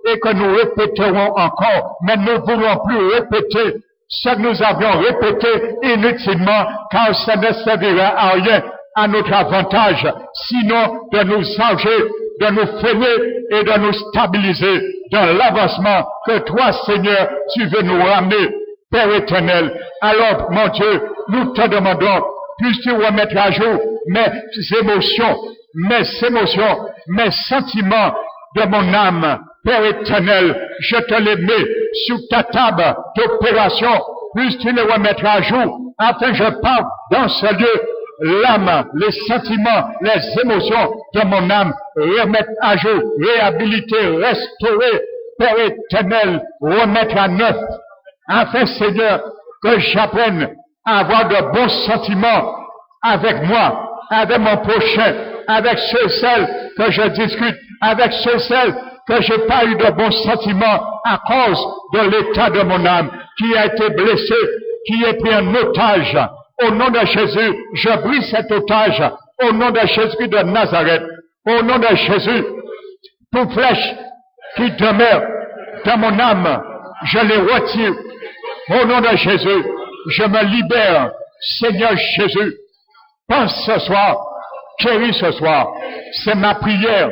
et que nous répéterons encore, mais nous ne voulons plus répéter ce que nous avions répété inutilement, car ça ne servira à rien à notre avantage, sinon de nous changer, de nous freiner et de nous stabiliser dans l'avancement que toi, Seigneur, tu veux nous ramener, Père éternel. Alors, mon Dieu, nous te demandons, puisses-tu remettre à jour mes émotions, mes sentiments de mon âme, Père éternel, je te les mets sur ta table d'opération, puisses-tu les remettre à jour, afin que je parle dans ce lieu, l'âme, les sentiments, les émotions de mon âme, remettre à jour, réhabiliter, restaurer, Père éternel, remettre à neuf, afin, Seigneur, que j'apprenne à avoir de bons sentiments avec moi, avec mon prochain, avec ceux et celles que je discute, avec ceux et celles que j'ai pas eu de bons sentiments à cause de l'état de mon âme, qui a été blessé, qui est pris en otage. Au nom de Jésus, je brise cet otage. Au nom de Jésus de Nazareth, au nom de Jésus, toute flèche qui demeure dans mon âme, je les retire. Au nom de Jésus, je me libère. Seigneur Jésus, pense ce soir, chérie ce soir, c'est ma prière,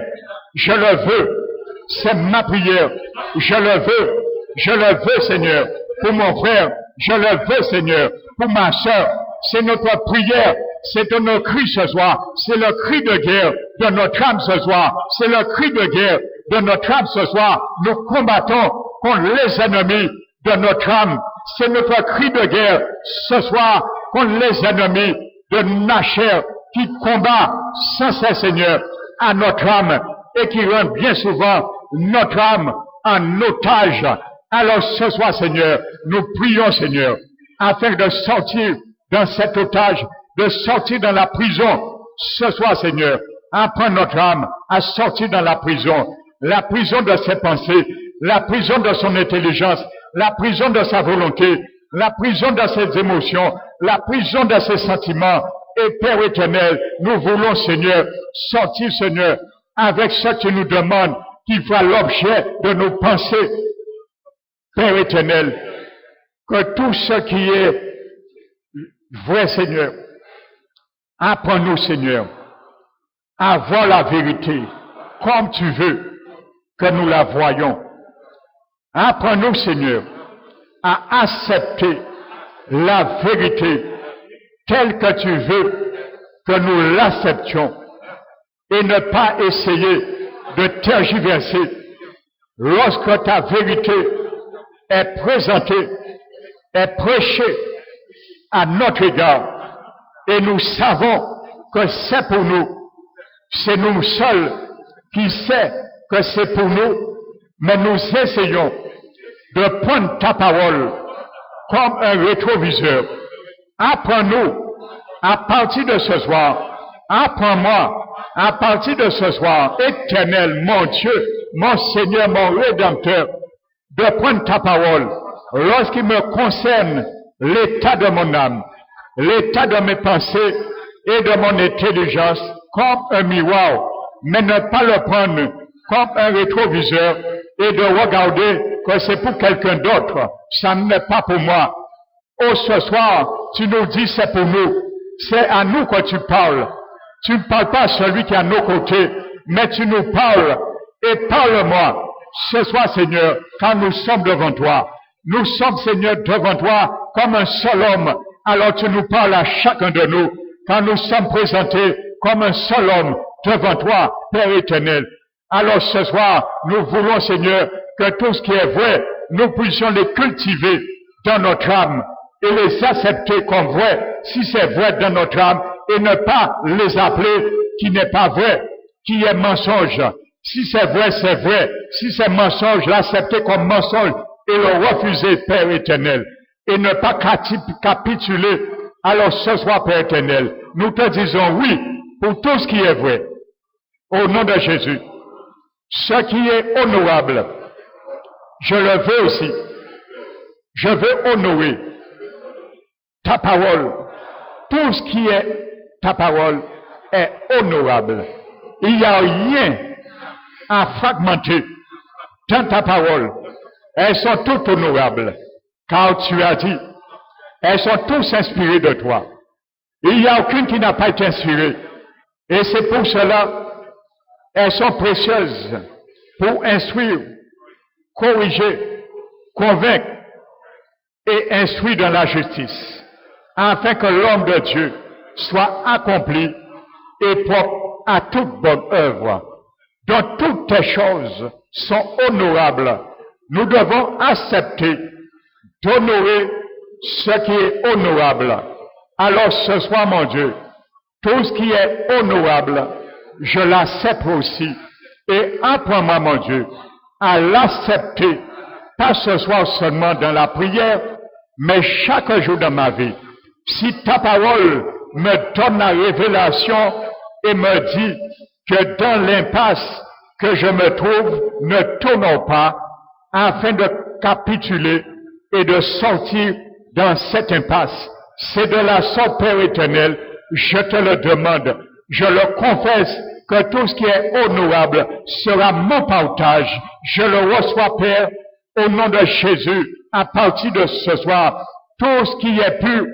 je le veux. C'est ma prière. Je le veux, Seigneur. Pour mon frère, je le veux, Seigneur. Pour ma sœur, c'est notre prière. C'est notre cri ce soir. C'est le cri de guerre de notre âme ce soir. C'est le cri de guerre de notre âme ce soir. Nous combattons contre les ennemis de notre âme. C'est notre cri de guerre ce soir contre les ennemis de la chair qui combat sans cesse, Seigneur, à notre âme et qui rend bien souvent notre âme en otage. Alors ce soir, Seigneur, nous prions, Seigneur, afin de sortir dans cet otage, de sortir dans la prison. Ce soir, Seigneur, apprends notre âme à sortir dans la prison de ses pensées, la prison de son intelligence, la prison de sa volonté, la prison de ses émotions, la prison de ses sentiments. Et Père éternel, nous voulons, Seigneur, sortir, Seigneur, avec ce que tu nous demandes, qui fera l'objet de nos pensées. Père éternel, que tout ce qui est vrai, Seigneur, apprends-nous, Seigneur, à voir la vérité comme tu veux que nous la voyons. Apprends-nous, Seigneur, à accepter la vérité telle que tu veux que nous l'acceptions et ne pas essayer de tergiverser lorsque ta vérité est présentée, est prêchée à notre égard. Et nous savons que c'est pour nous. C'est nous seuls qui savons que c'est pour nous, mais nous essayons de prendre ta parole comme un rétroviseur. Apprends-nous, à partir de ce soir, apprends-moi, à partir de ce soir, Éternel, mon Dieu, mon Seigneur, mon Rédempteur, de prendre ta parole lorsqu'il me concerne l'état de mon âme, l'état de mes pensées et de mon intelligence comme un miroir, mais ne pas le prendre comme un rétroviseur et de regarder que c'est pour quelqu'un d'autre. Ça n'est pas pour moi. Oh, ce soir, tu nous dis c'est pour nous. C'est à nous que tu parles. Tu ne parles pas à celui qui est à nos côtés, mais tu nous parles et parle-moi. Ce soir, Seigneur, quand nous sommes devant toi, nous sommes, Seigneur, devant toi comme un seul homme. Alors tu nous parles à chacun de nous. Quand nous sommes présentés comme un seul homme devant toi, Père éternel. Alors ce soir, nous voulons, Seigneur, que tout ce qui est vrai, nous puissions les cultiver dans notre âme et les accepter comme vrai, si c'est vrai dans notre âme, et ne pas les appeler qui n'est pas vrai, qui est mensonge. Si c'est vrai, c'est vrai. Si c'est mensonge, l'accepter comme mensonge et le refuser, Père éternel. Et ne pas capituler. Alors ce soir, Père éternel, nous te disons oui pour tout ce qui est vrai. Au nom de Jésus. Ce qui est honorable, je le veux aussi. Je veux honorer ta parole. Tout ce qui est ta parole est honorable. Il n'y a rien à fragmenter dans ta parole. Elles sont toutes honorables. Car tu as dit, elles sont toutes inspirées de toi. Il n'y a aucune qui n'a pas été inspirée. Et c'est pour cela, elles sont précieuses pour instruire, corriger, convaincre et instruire dans la justice, afin que l'homme de Dieu soit accompli et propre à toute bonne œuvre. Donc toutes les choses sont honorables. Nous devons accepter d'honorer ce qui est honorable. Alors ce soir, mon Dieu, tout ce qui est honorable, je l'accepte aussi. Et apprends-moi, mon Dieu, à l'accepter, pas ce soir seulement dans la prière, mais chaque jour de ma vie. Si ta parole me donne la révélation et me dit que dans l'impasse que je me trouve, ne tournons pas afin de capituler et de sortir dans cette impasse. C'est de la sorte, Père éternel, je te le demande, je le confesse, que tout ce qui est honorable sera mon partage. Je le reçois, Père, au nom de Jésus, à partir de ce soir. Tout ce qui est pur,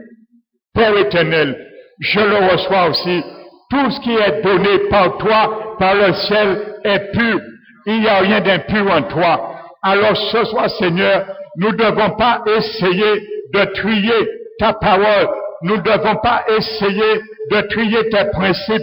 Père éternel, je le reçois aussi. Tout ce qui est donné par toi, par le ciel, est pur. Il n'y a rien d'impur en toi. Alors ce soir, Seigneur, nous ne devons pas essayer de trier ta parole. Nous ne devons pas essayer de trier tes principes.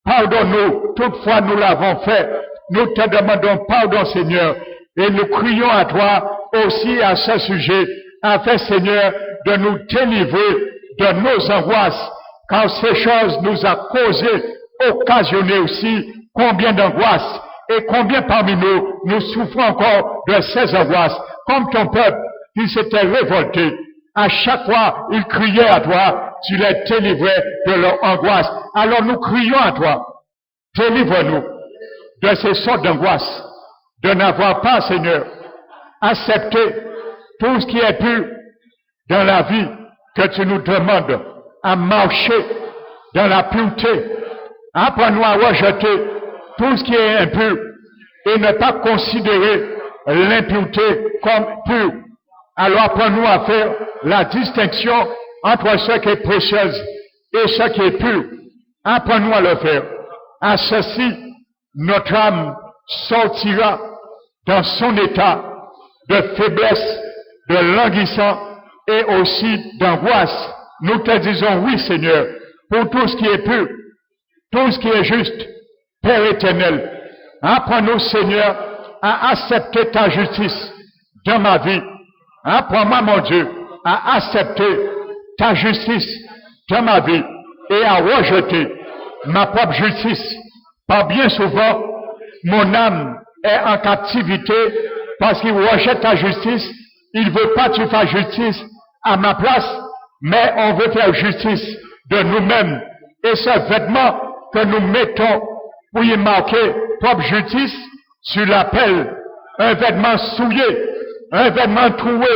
Pardonne-nous, toutefois nous l'avons fait. Nous te demandons pardon, Seigneur, et nous crions à toi aussi à ce sujet, afin, Seigneur, de nous délivrer de nos angoisses, car ces choses nous ont occasionné aussi combien d'angoisses, et combien parmi nous souffrons encore de ces angoisses, comme ton peuple qui s'était révolté. À chaque fois, ils criaient à toi, tu les délivrais de leur angoisse. Alors nous crions à toi, délivre-nous de ces sortes d'angoisses, de n'avoir pas, Seigneur, accepté tout ce qui est pur dans la vie que tu nous demandes, à marcher dans la pureté. Apprends-nous à rejeter tout ce qui est impur et ne pas considérer l'impureté comme pure. Alors apprends-nous à faire la distinction entre ce qui est précieux et ce qui est pur. Apprends-nous à le faire. À ceci, notre âme sortira dans son état de faiblesse, de languissant et aussi d'angoisse. Nous te disons oui, Seigneur, pour tout ce qui est pur, tout ce qui est juste. Père éternel, apprends-nous, Seigneur, à accepter ta justice dans ma vie. Apprends-moi, mon Dieu, à accepter ta justice dans ma vie et à rejeter ma propre justice. Pas bien souvent, mon âme est en captivité parce qu'il rejette ta justice. Il ne veut pas que tu fasses justice à ma place, mais on veut faire justice de nous-mêmes. Et ce vêtement que nous mettons pour y marquer propre justice, tu l'appelles un vêtement souillé, un vêtement troué.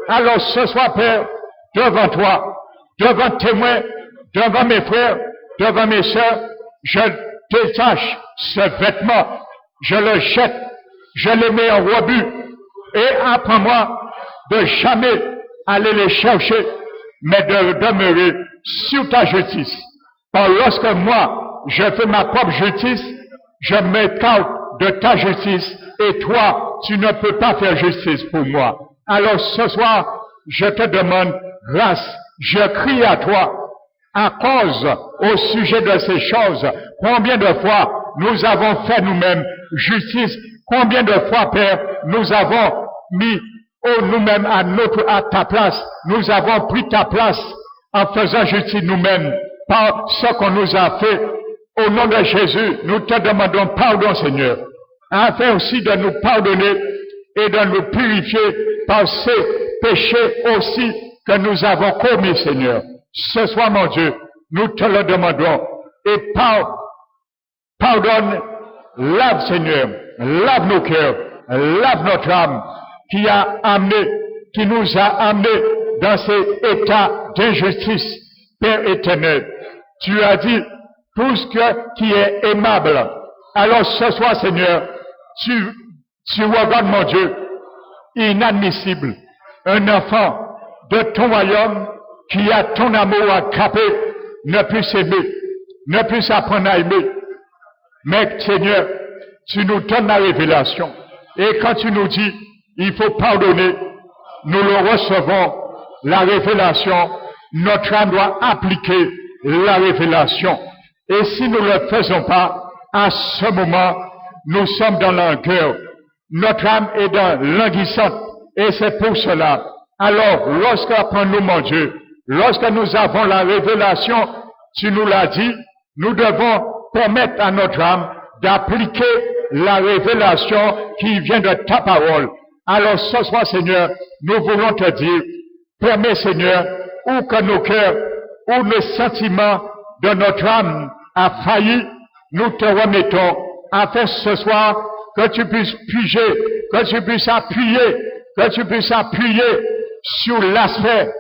Alors ce soir, Père, devant toi, devant témoins, devant mes frères, devant mes sœurs, je détache ce vêtement, je le jette, je le mets en rebut, et apprends-moi de jamais aller les chercher, mais de demeurer sur ta justice. Car lorsque moi, je fais ma propre justice, je m'écarte de ta justice, et toi, tu ne peux pas faire justice pour moi. Alors ce soir, je te demande grâce, je crie à toi, à cause, au sujet de ces choses, combien de fois nous avons fait nous-mêmes justice, combien de fois, Père, nous avons mis nous-mêmes à ta place, nous avons pris ta place en faisant justice nous-mêmes par ce qu'on nous a fait. Au nom de Jésus, nous te demandons pardon, Seigneur, afin aussi de nous pardonner et de nous purifier par ces péchés aussi que nous avons commis, Seigneur. Ce soir, mon Dieu, nous te le demandons. Et pardonne, lave, Seigneur, lave nos cœurs, lave notre âme qui nous a amenés dans ces états d'injustice, Père éternel. Tu as dit tout ce qui est aimable. Alors ce soir, Seigneur, tu regardes, mon Dieu, inadmissible, un enfant de ton royaume qui a ton amour attrapé, ne puisse aimer, ne puisse apprendre à aimer. Mais Seigneur, tu nous donnes la révélation. Et quand tu nous dis, il faut pardonner, nous le recevons, la révélation, notre âme doit appliquer la révélation. Et si nous ne le faisons pas, à ce moment, nous sommes dans l'angueur. Notre âme est dans languissante. Et c'est pour cela. Alors, lorsqu'après-nous, mon Dieu, lorsque nous avons la révélation, tu nous l'as dit, nous devons permettre à notre âme d'appliquer la révélation qui vient de ta parole. Alors ce soir, Seigneur, nous voulons te dire, permets, Seigneur, où que nos cœurs, où les sentiments de notre âme a failli, nous te remettons, afin ce soir que tu puisses piger, que tu puisses appuyer sur l'aspect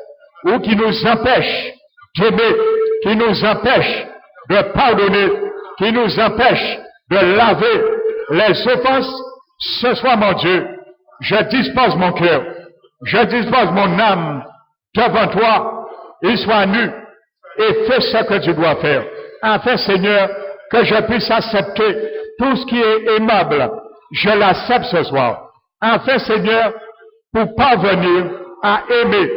ou qui nous empêche d'aimer, qui nous empêche de pardonner, qui nous empêche de laver les offenses. Ce soir, mon Dieu, je dispose mon cœur, je dispose mon âme devant toi, il soit nu, et fais ce que tu dois faire, afin, Seigneur, que je puisse accepter tout ce qui est aimable. Je l'accepte ce soir, afin, Seigneur, pour parvenir à aimer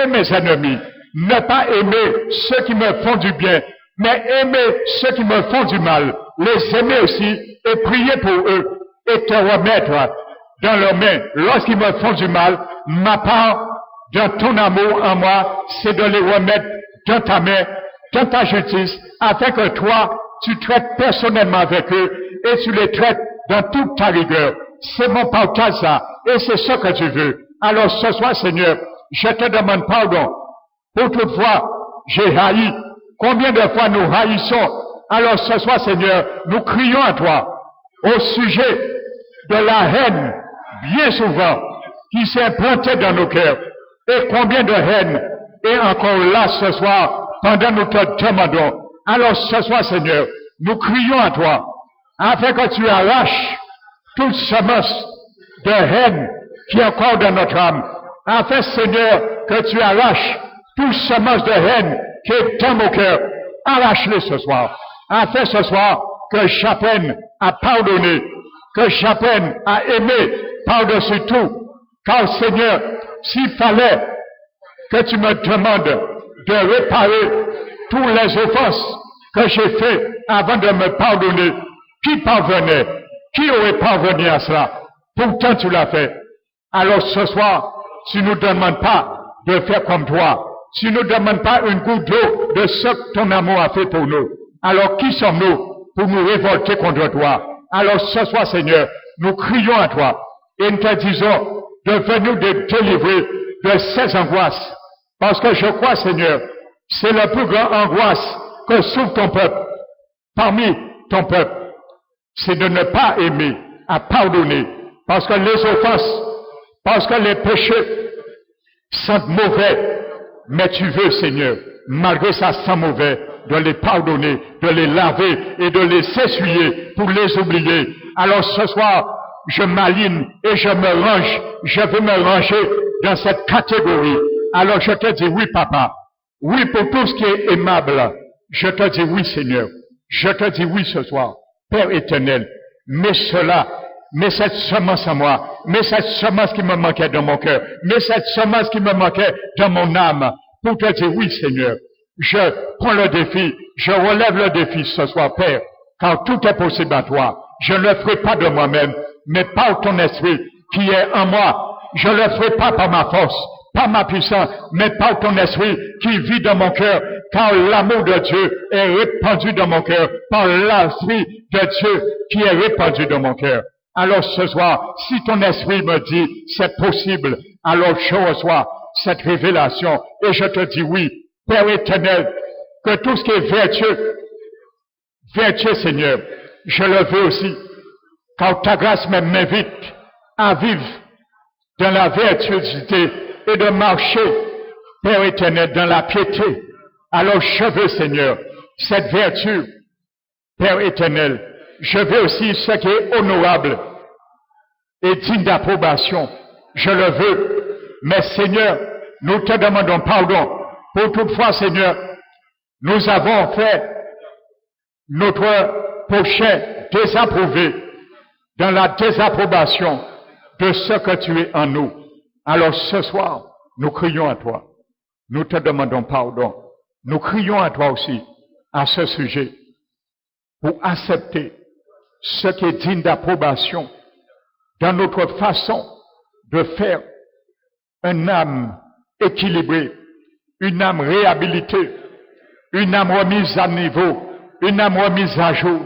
mes ennemis, ne pas aimer ceux qui me font du bien, mais aimer ceux qui me font du mal, les aimer aussi et prier pour eux et te remettre dans leurs mains lorsqu'ils me font du mal. Ma part dans ton amour en moi, c'est de les remettre dans ta main, dans ta justice, afin que toi, tu traites personnellement avec eux et tu les traites dans toute ta rigueur. C'est mon partage ça, et c'est ce que tu veux. Alors ce soir, Seigneur, je te demande pardon. Pour toutefois, j'ai haï. Combien de fois nous haïssons? Alors ce soir, Seigneur, nous crions à toi au sujet de la haine, bien souvent, qui s'est implantée dans nos cœurs. Et combien de haine est encore là ce soir, pendant nous te demandons. Alors ce soir, Seigneur, nous crions à toi, afin que tu arraches toute semence de haine qui est encore dans notre âme. Afin, Seigneur, que tu arraches toute semence de haine qui est dans mon cœur. Arrache-les ce soir. Afin ce soir que j'apprenne à pardonner, que j'apprenne à aimer par-dessus tout. Car, Seigneur, s'il fallait que tu me demandes de réparer toutes les offenses que j'ai faites avant de me pardonner, qui parvenait? Qui aurait parvenu à cela? Pourtant, tu l'as fait. Alors ce soir, tu ne nous demandes pas de faire comme toi. Tu ne nous demandes pas une goutte d'eau de ce que ton amour a fait pour nous. Alors qui sommes-nous pour nous révolter contre toi? Alors ce soir, Seigneur, nous crions à toi et nous te disons de venir nous délivrer de ces angoisses. Parce que je crois, Seigneur, c'est la plus grande angoisse que souffre ton peuple, parmi ton peuple. C'est de ne pas aimer, à pardonner. Parce que les offenses, parce que les péchés sentent mauvais. Mais tu veux, Seigneur, malgré ça sent mauvais, de les pardonner, de les laver et de les s'essuyer pour les oublier. Alors ce soir, je m'aligne et je me range, je veux me ranger dans cette catégorie. Alors je te dis oui, papa. Oui pour tout ce qui est aimable. Je te dis oui, Seigneur. Je te dis oui ce soir. Père éternel, mets cela, mets cette semence en moi, mets cette semence qui me manquait dans mon cœur, mets cette semence qui me manquait dans mon âme, pour te dire oui, Seigneur. Je prends le défi, je relève le défi ce soir, Père, car tout est possible à toi. Je ne le ferai pas de moi-même, mais par ton esprit qui est en moi. Je ne le ferai pas par ma force, par ma puissance, mais par ton esprit qui vit dans mon cœur, car l'amour de Dieu est répandu dans mon cœur, par l'esprit de Dieu qui est répandu dans mon cœur. Alors ce soir, si ton esprit me dit c'est possible, alors je reçois cette révélation et je te dis oui, Père éternel, que tout ce qui est vertueux Seigneur, je le veux aussi, car ta grâce m'invite à vivre dans la vertuosité et de marcher, Père éternel, dans la piété. Alors je veux, Seigneur, cette vertu, Père éternel. Je veux aussi ce qui est honorable et digne d'approbation. Je le veux. Mais Seigneur, nous te demandons pardon. Pour toutefois, Seigneur, nous avons fait notre prochain désapprouvé dans la désapprobation de ce que tu es en nous. Alors ce soir, nous crions à toi. Nous te demandons pardon. Nous crions à toi aussi à ce sujet pour accepter ce qui est digne d'approbation dans notre façon de faire une âme équilibrée, une âme réhabilitée, une âme remise à niveau, une âme remise à jour,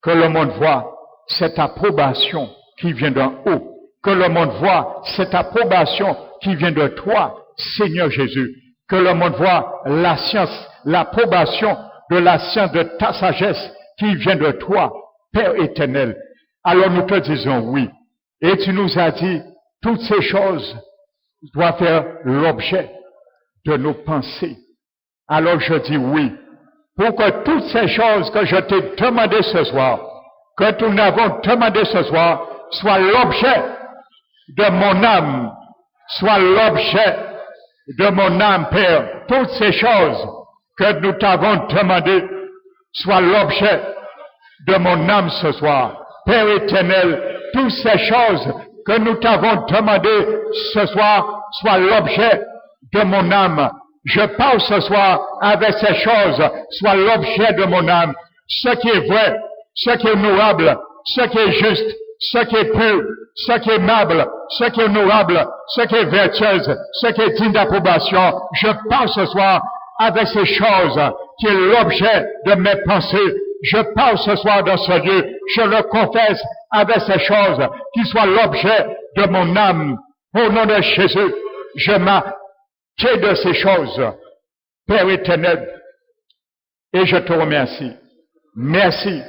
que le monde voit cette approbation qui vient d'en haut, que le monde voit cette approbation qui vient de toi, Seigneur Jésus, que le monde voit la science, l'approbation de la science de ta sagesse qui vient de toi, Père éternel. Alors nous te disons oui. Et tu nous as dit, toutes ces choses doivent faire l'objet de nos pensées. Alors je dis oui. Pour que toutes ces choses que je t'ai demandées ce soir, que nous avons demandées ce soir, soient l'objet de mon âme, soient l'objet de mon âme, Père. Toutes ces choses que nous t'avons demandées soient l'objet de mon âme ce soir. Père éternel, toutes ces choses que nous t'avons demandées ce soir soient l'objet de mon âme. Je parle ce soir avec ces choses, soient l'objet de mon âme. Ce qui est vrai, ce qui est honorable, ce qui est juste, ce qui est pur, ce qui est aimable, ce qui est honorable, ce qui est vertueuse, ce qui est digne d'approbation. Je parle ce soir avec ces choses qui est l'objet de mes pensées. Je parle ce soir dans ce lieu, je le confesse avec ces choses qui soient l'objet de mon âme. Au nom de Jésus, je m'acquiers de ces choses, Père éternel, et je te remercie. Merci,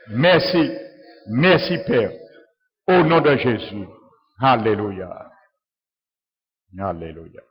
merci, merci Père. Au nom de Jésus. Alléluia. Alléluia.